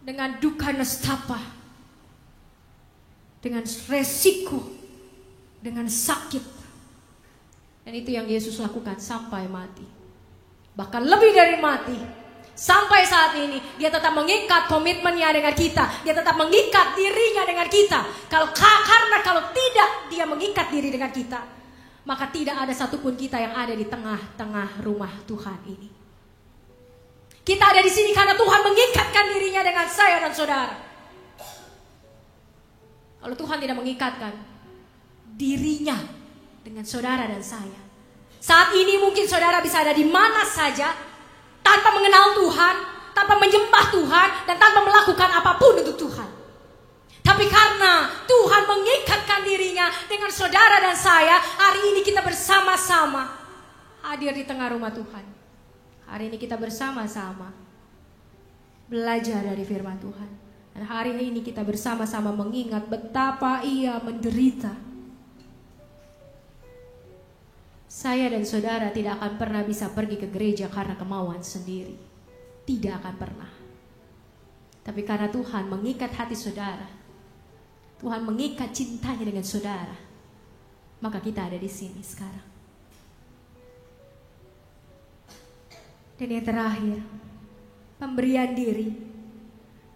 dengan duka nestapa, dengan resiko, dengan sakit. Dan itu yang Yesus lakukan sampai mati. Bahkan lebih dari mati. Sampai saat ini dia tetap mengikat komitmennya dengan kita. Dia tetap mengikat dirinya dengan kita. Karena kalau tidak dia mengikat diri dengan kita, maka tidak ada satupun kita yang ada di tengah-tengah rumah Tuhan ini. Kita ada di sini karena Tuhan mengikatkan dirinya dengan saya dan saudara. Kalau Tuhan tidak mengikatkan dirinya dengan saudara dan saya. Saat ini mungkin saudara bisa ada di mana saja tanpa mengenal Tuhan, tanpa menyembah Tuhan, dan tanpa melakukan apapun untuk Tuhan. Tapi karena Tuhan mengikatkan dirinya dengan saudara dan saya, hari ini kita bersama-sama hadir di tengah rumah Tuhan. Hari ini kita bersama-sama belajar dari firman Tuhan. Dan hari ini kita bersama-sama mengingat betapa Ia menderita. Saya dan saudara tidak akan pernah bisa pergi ke gereja karena kemauan sendiri. Tidak akan pernah. Tapi karena Tuhan mengikat hati saudara, Tuhan mengikat cintanya dengan saudara, maka kita ada di sini sekarang. Dan yang terakhir, pemberian diri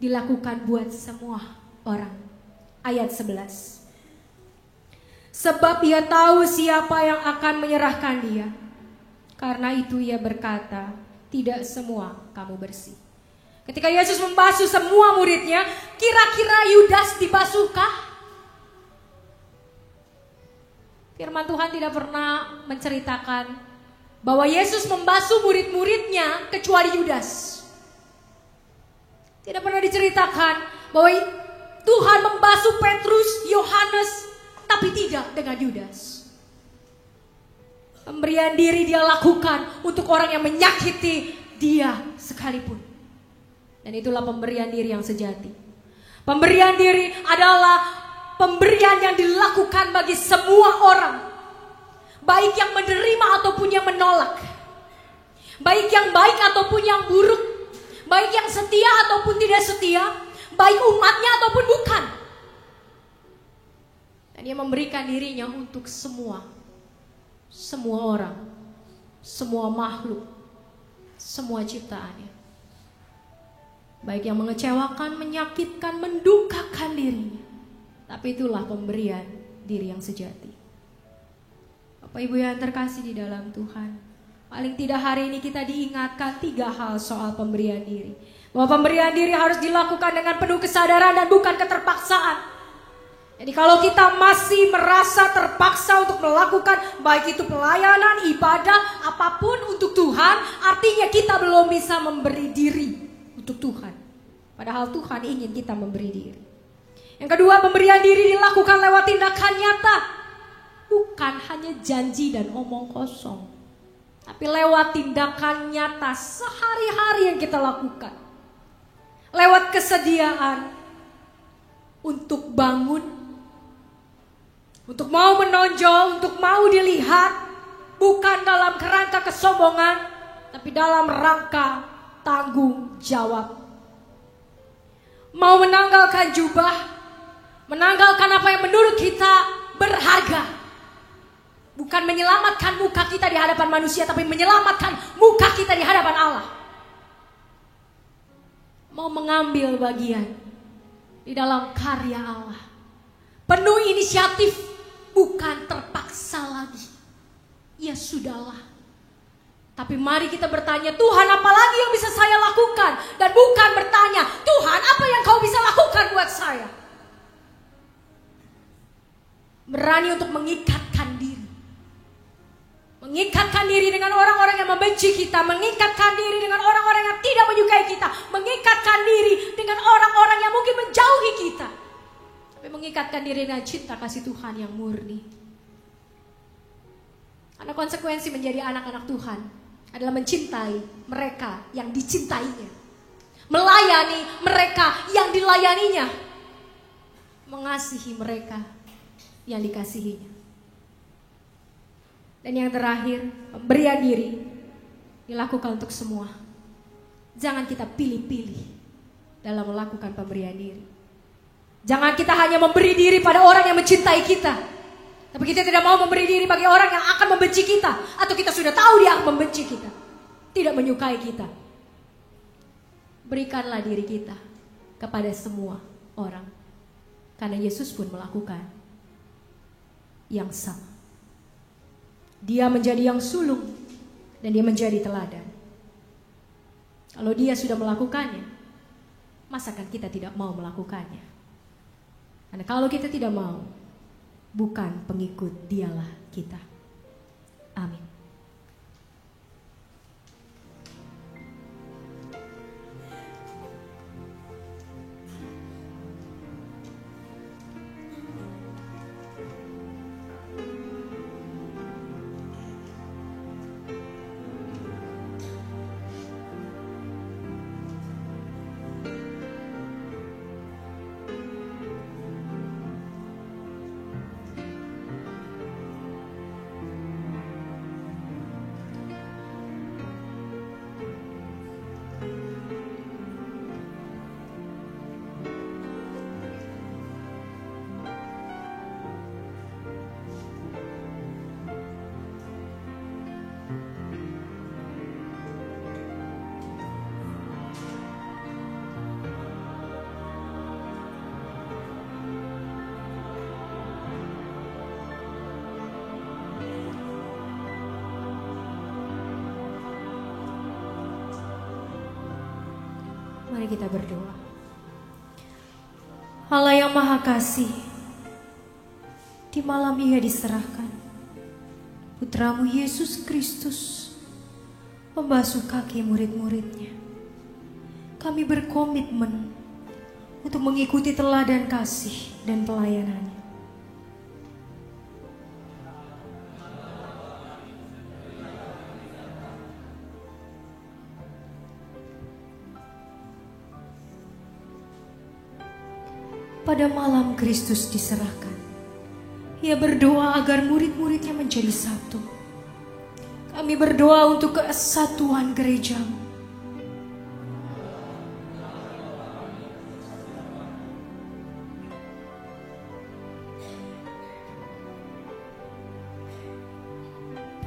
dilakukan buat semua orang. Ayat 11. Sebab Ia tahu siapa yang akan menyerahkan Dia. Karena itu Ia berkata, tidak semua kamu bersih. Ketika Yesus membasuh semua muridnya, kira-kira Yudas dibasuhkah? Firman Tuhan tidak pernah menceritakan bahwa Yesus membasuh murid-muridnya kecuali Yudas. Tidak pernah diceritakan bahwa Tuhan membasuh Petrus, Yohanes, tapi tidak dengan Yudas. Pemberian diri Dia lakukan untuk orang yang menyakiti Dia sekalipun. Dan itulah pemberian diri yang sejati. Pemberian diri adalah pemberian yang dilakukan bagi semua orang, baik yang menerima ataupun yang menolak, baik yang baik ataupun yang buruk, baik yang setia ataupun tidak setia, baik umatnya ataupun bukan. Dan Dia memberikan dirinya untuk semua orang, semua makhluk, semua ciptaannya. Baik yang mengecewakan, menyakitkan, mendukakan dirinya. Tapi itulah pemberian diri yang sejati. Bapak Ibu yang terkasih di dalam Tuhan, paling tidak hari ini kita diingatkan 3 hal soal pemberian diri. Bahwa pemberian diri harus dilakukan dengan penuh kesadaran dan bukan keterpaksaan. Jadi kalau kita masih merasa terpaksa untuk melakukan baik itu pelayanan, ibadah, apapun untuk Tuhan, artinya kita belum bisa memberi diri untuk Tuhan. Padahal Tuhan ingin kita memberi diri. Yang kedua, pemberian diri dilakukan lewat tindakan nyata. Bukan hanya janji dan omong kosong, tapi lewat tindakan nyata sehari-hari yang kita lakukan. Lewat kesediaan untuk bangun, untuk mau menonjol, untuk mau dilihat, bukan dalam kerangka kesombongan, tapi dalam rangka tanggung jawab. Mau menanggalkan jubah, menanggalkan apa yang menurut kita berharga. Bukan menyelamatkan muka kita di hadapan manusia, tapi menyelamatkan muka kita di hadapan Allah. Mau mengambil bagian di dalam karya Allah. Penuh inisiatif, bukan terpaksa lagi. Ya sudahlah. Tapi mari kita bertanya, Tuhan apa lagi yang bisa saya lakukan? Dan bukan bertanya, Tuhan apa yang kau bisa lakukan buat saya? Berani untuk mengikatkan diri. Mengikatkan diri dengan orang-orang yang membenci kita. Mengikatkan diri dengan orang-orang yang tidak menyukai kita. Mengikatkan diri dengan orang-orang yang mungkin menjauhi kita. Tapi mengikatkan diri dengan cinta kasih Tuhan yang murni. Karena konsekuensi menjadi anak-anak Tuhan adalah mencintai mereka yang dicintainya, melayani mereka yang dilayaninya, mengasihi mereka yang dikasihinya. Dan yang terakhir, pemberian diri dilakukan untuk semua. Jangan kita pilih-pilih dalam melakukan pemberian diri. Jangan kita hanya memberi diri pada orang yang mencintai kita, tapi kita tidak mau memberi diri bagi orang yang akan membenci kita, atau kita sudah tahu dia akan membenci kita, tidak menyukai kita. Berikanlah diri kita kepada semua orang, karena Yesus pun melakukan yang sama. Dia menjadi yang sulung dan dia menjadi teladan. Kalau dia sudah melakukannya, masakan kita tidak mau melakukannya? Karena kalau kita tidak mau, bukan pengikut Dialah kita. Amin. Mari kita berdoa. Allah yang Maha Kasih, di malam Ia diserahkan, Putramu Yesus Kristus membasuh kaki murid-muridnya. Kami berkomitmen untuk mengikuti teladan kasih dan pelayanannya. Pada malam Kristus diserahkan, Ia berdoa agar murid-muridnya menjadi satu. Kami berdoa untuk kesatuan gereja-Mu.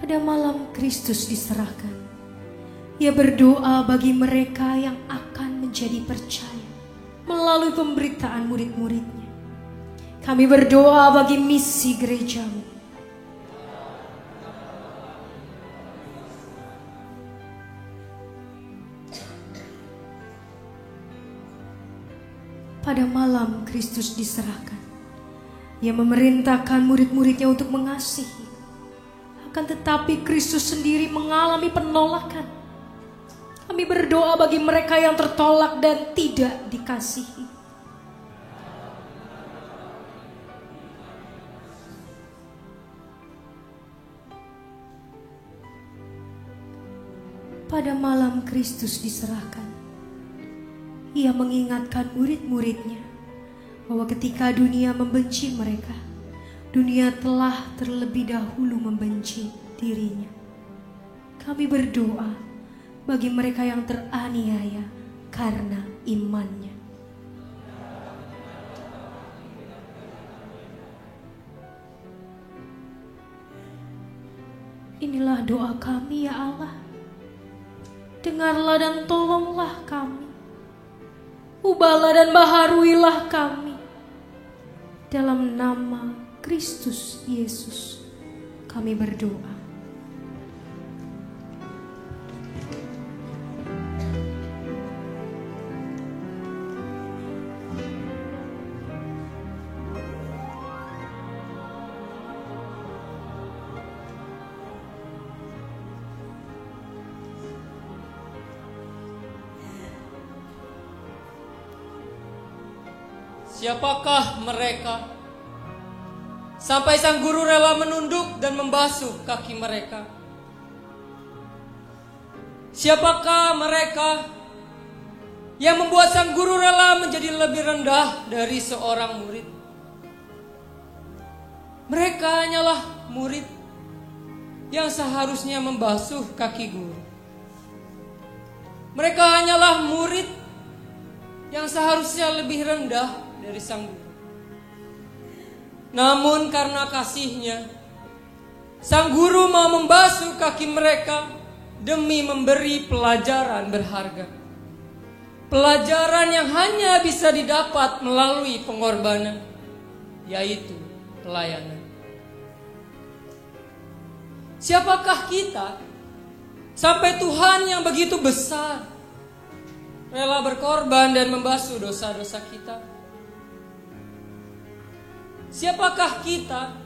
Pada malam Kristus diserahkan, Ia berdoa bagi mereka yang akan menjadi percaya melalui pemberitaan murid-muridnya. Kami berdoa bagi misi gereja-Mu. Pada malam Kristus diserahkan, Ia memerintahkan murid-muridnya untuk mengasihi. Akan tetapi Kristus sendiri mengalami penolakan. Kami berdoa bagi mereka yang tertolak dan tidak dikasihi. Pada malam Kristus diserahkan, Ia mengingatkan murid-muridnya bahwa ketika dunia membenci mereka, dunia telah terlebih dahulu membenci dirinya. Kami berdoa bagi mereka yang teraniaya karena imannya. Inilah doa kami, ya Allah. Dengarlah dan tolonglah kami. Ubahlah dan baharuilah kami. Dalam nama Kristus Yesus kami berdoa. Siapakah mereka? Sampai sang guru rela menunduk dan membasuh kaki mereka. Siapakah mereka yang membuat sang guru rela menjadi lebih rendah dari seorang murid? Mereka hanyalah murid yang seharusnya membasuh kaki guru. Mereka hanyalah murid yang seharusnya lebih rendah dari sang guru. Namun karena kasihnya, sang guru mau membasuh kaki mereka demi memberi pelajaran berharga. Pelajaran yang hanya bisa didapat melalui pengorbanan, yaitu pelayanan. Siapakah kita sampai Tuhan yang begitu besar rela berkorban dan membasuh dosa-dosa kita? Siapakah kita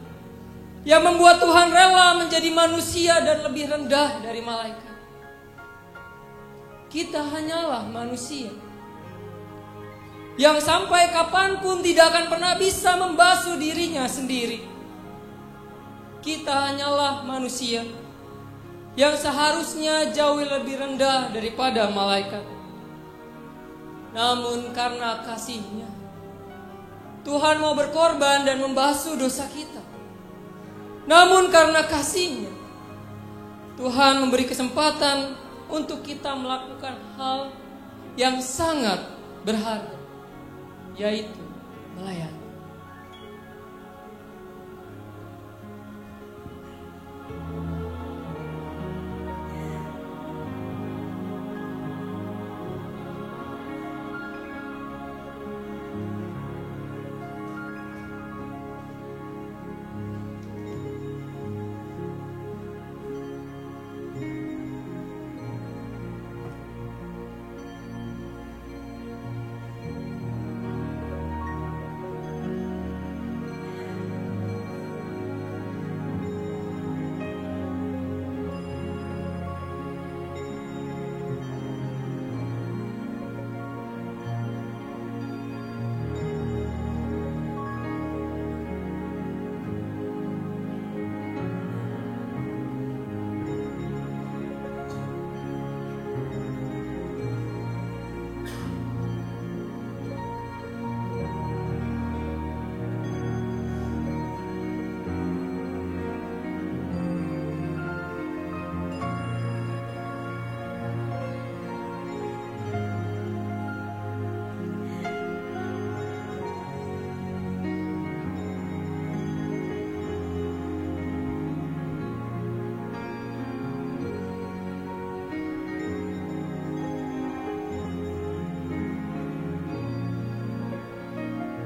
yang membuat Tuhan rela menjadi manusia dan lebih rendah dari malaikat? Kita hanyalah manusia yang sampai kapanpun tidak akan pernah bisa membasuh dirinya sendiri. Kita hanyalah manusia yang seharusnya jauh lebih rendah daripada malaikat. Namun karena kasih-Nya, Tuhan mau berkorban dan membasuh dosa kita. Namun karena kasih-Nya, Tuhan memberi kesempatan untuk kita melakukan hal yang sangat berharga, yaitu melayani.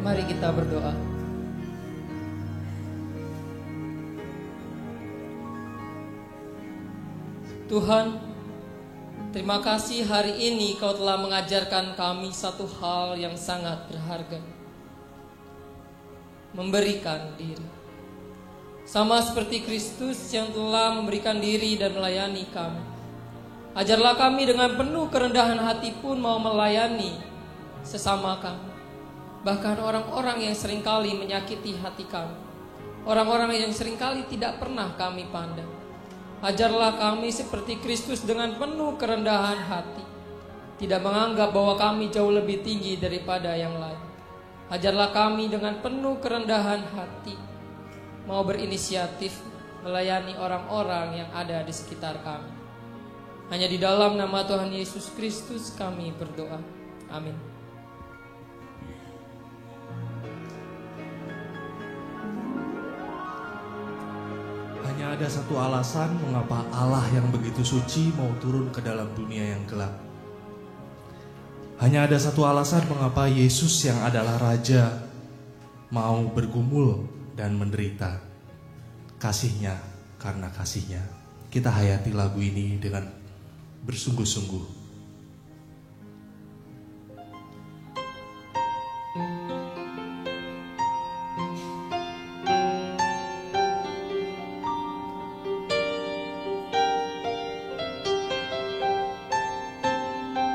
Mari kita berdoa. Tuhan, terima kasih hari ini Kau telah mengajarkan kami satu hal yang sangat berharga. Memberikan diri. Sama seperti Kristus yang telah memberikan diri dan melayani kami. Ajarlah kami dengan penuh kerendahan hati pun mau melayani sesama kami. Bahkan orang-orang yang seringkali menyakiti hati kami, orang-orang yang seringkali tidak pernah kami pandang. Ajarlah kami seperti Kristus dengan penuh kerendahan hati, tidak menganggap bahwa kami jauh lebih tinggi daripada yang lain. Ajarlah kami dengan penuh kerendahan hati, mau berinisiatif melayani orang-orang yang ada di sekitar kami. Hanya di dalam nama Tuhan Yesus Kristus kami berdoa. Amin. Hanya ada satu alasan mengapa Allah yang begitu suci mau turun ke dalam dunia yang gelap. Hanya ada satu alasan mengapa Yesus yang adalah Raja mau bergumul dan menderita. Kasih-Nya, karena kasih-Nya. Kita hayati lagu ini dengan bersungguh-sungguh. Dari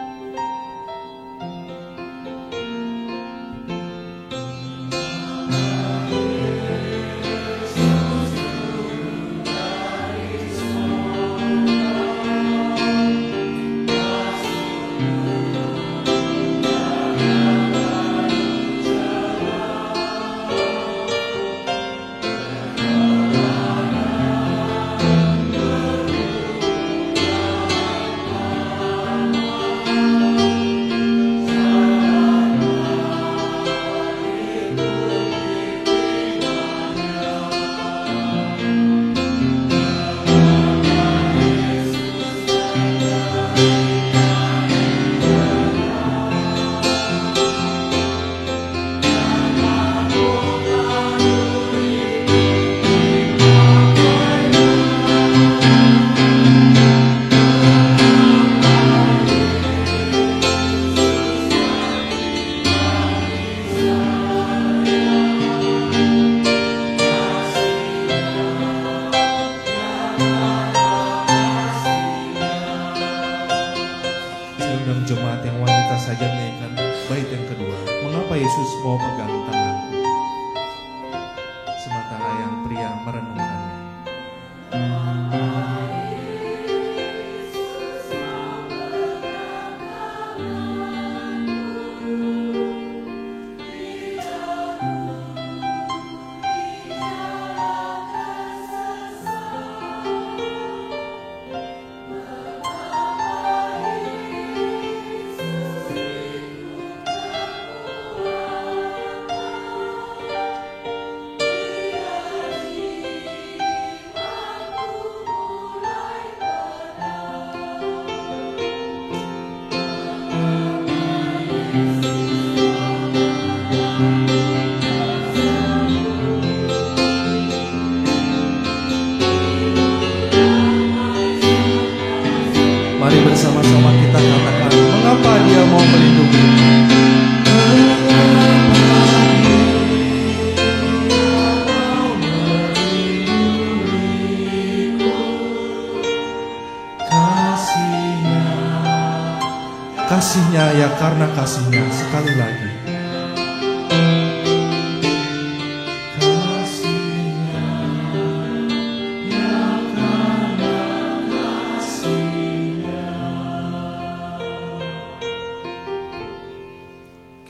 memegang tanganku, sementara yang pria merenungkannya. Mari bersama-sama kita katakan, mengapa Dia mau melindungi? Kasihnya ya karena kasihnya, sekali lagi.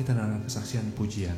Kita dalam kesaksian pujian.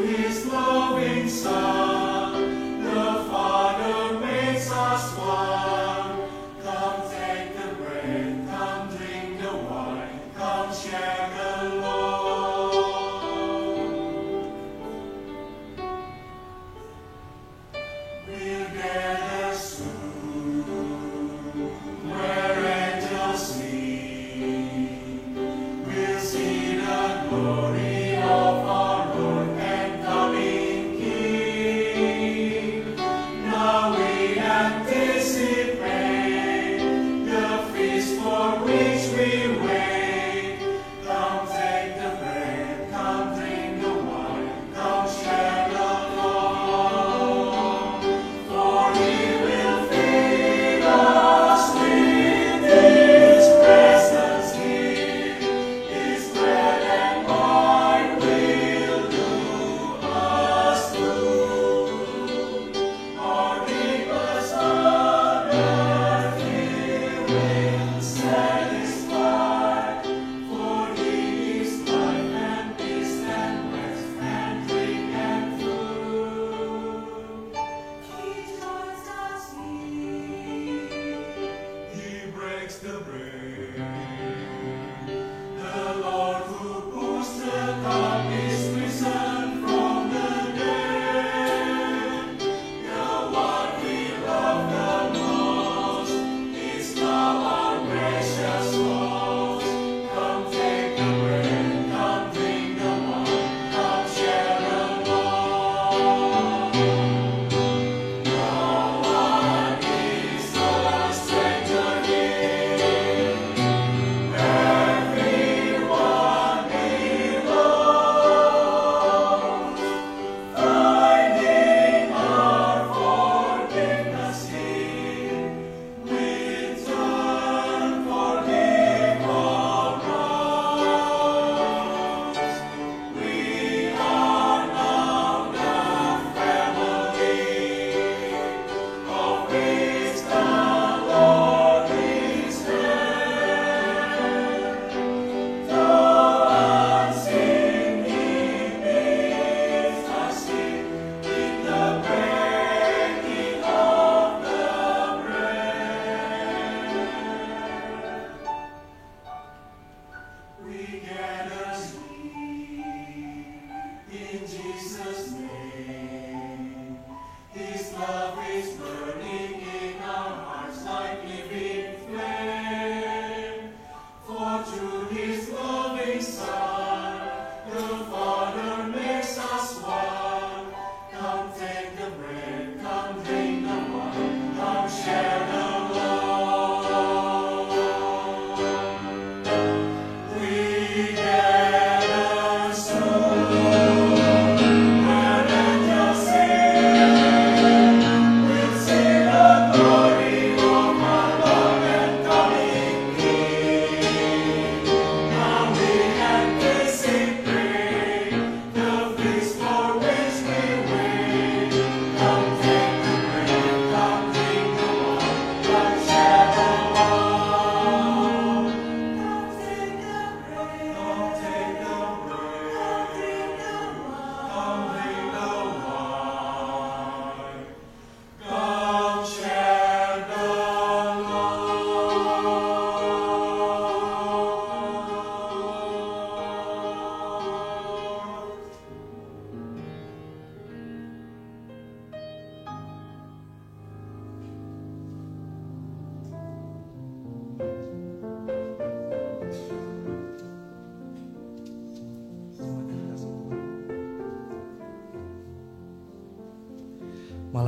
His love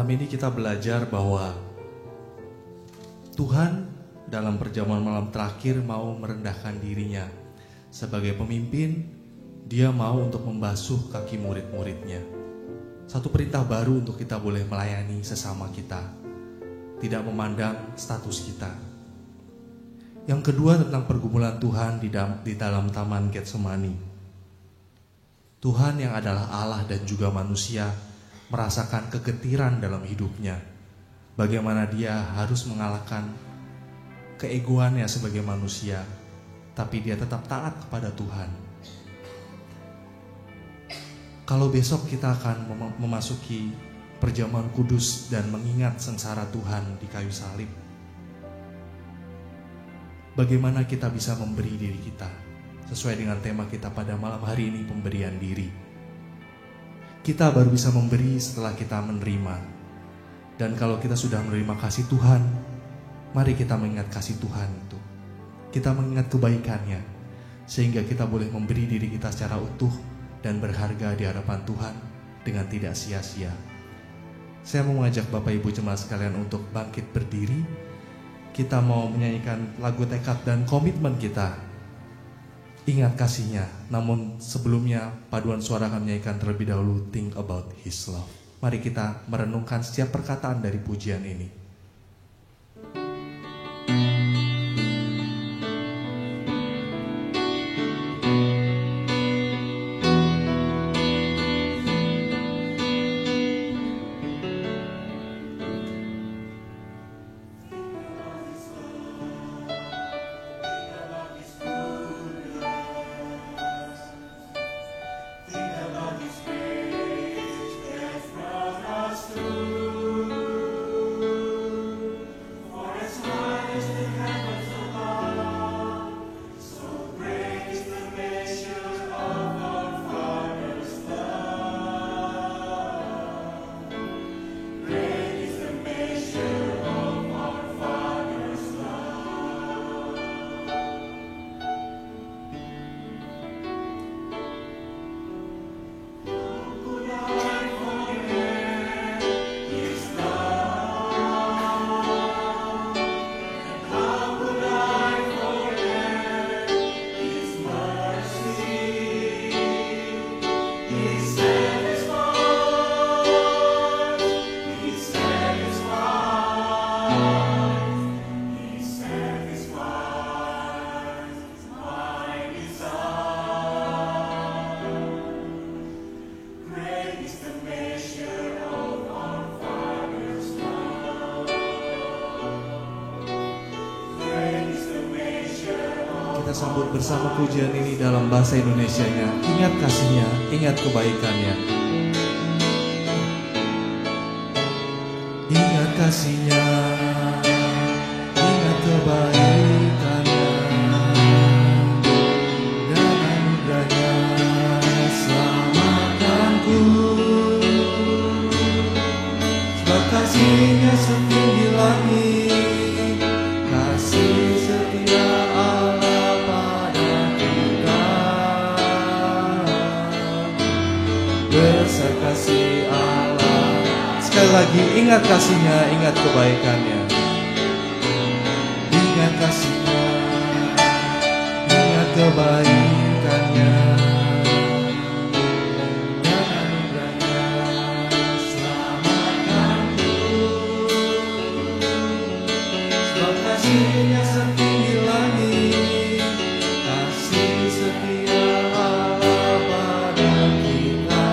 Malam ini kita belajar bahwa Tuhan dalam perjamuan malam terakhir mau merendahkan dirinya. Sebagai pemimpin, dia mau untuk membasuh kaki murid-muridnya. Satu perintah baru untuk kita boleh melayani sesama kita, tidak memandang status kita. Yang kedua tentang pergumulan Tuhan di dalam Taman Getsemani. Tuhan yang adalah Allah dan juga manusia merasakan kegetiran dalam hidupnya. Bagaimana dia harus mengalahkan keegoannya sebagai manusia, tapi dia tetap taat kepada Tuhan. Kalau besok kita akan memasuki perjamuan kudus dan mengingat sengsara Tuhan di kayu salib, bagaimana kita bisa memberi diri kita sesuai dengan tema kita pada malam hari ini, pemberian diri. Kita baru bisa memberi setelah kita menerima. Dan kalau kita sudah menerima kasih Tuhan, mari kita mengingat kasih Tuhan itu. Kita mengingat kebaikannya, sehingga kita boleh memberi diri kita secara utuh dan berharga di hadapan Tuhan dengan tidak sia-sia. Saya mau mengajak Bapak Ibu jemaat sekalian untuk bangkit berdiri. Kita mau menyanyikan lagu tekad dan komitmen kita. Ingat kasihnya, namun sebelumnya paduan suara akan menyanyikan terlebih dahulu Think About His Love. Mari kita merenungkan setiap perkataan dari pujian ini. Sambut bersama pujian ini dalam bahasa Indonesianya. Ingat kasihnya, ingat kebaikannya. Ingat kasihnya, ingat kebaikannya, dan anugerahnya selamatkanku. Sebab kasihnya setinggi langit, kasih setia Allah besar kasih Allah. Sekali lagi, ingat kasihnya, ingat kebaikannya. Ingat kasihnya, ingat kebaikannya, dan anugerahnya selamatkanku. Sebab kasihnya setinggi langit, kasih setia Allah pada kita.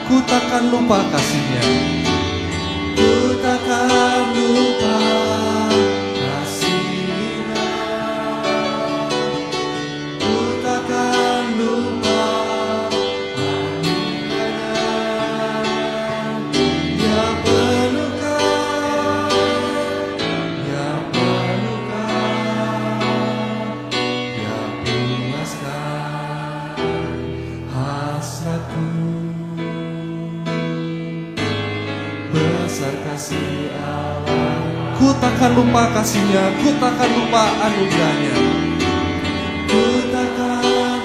Ku takkan lupa kasihnya, ku takkan lupa kasihnya, ku takkan lupa anugerahnya. Ya penuhkan, ya penuhkan, ya puaskan hasratku. Besar kasih Allah, ku takkan lupa kasihnya, ku takkan lupa anugerahnya, ku takkan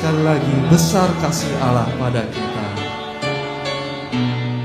sekali lagi besar kasih Allah pada kita.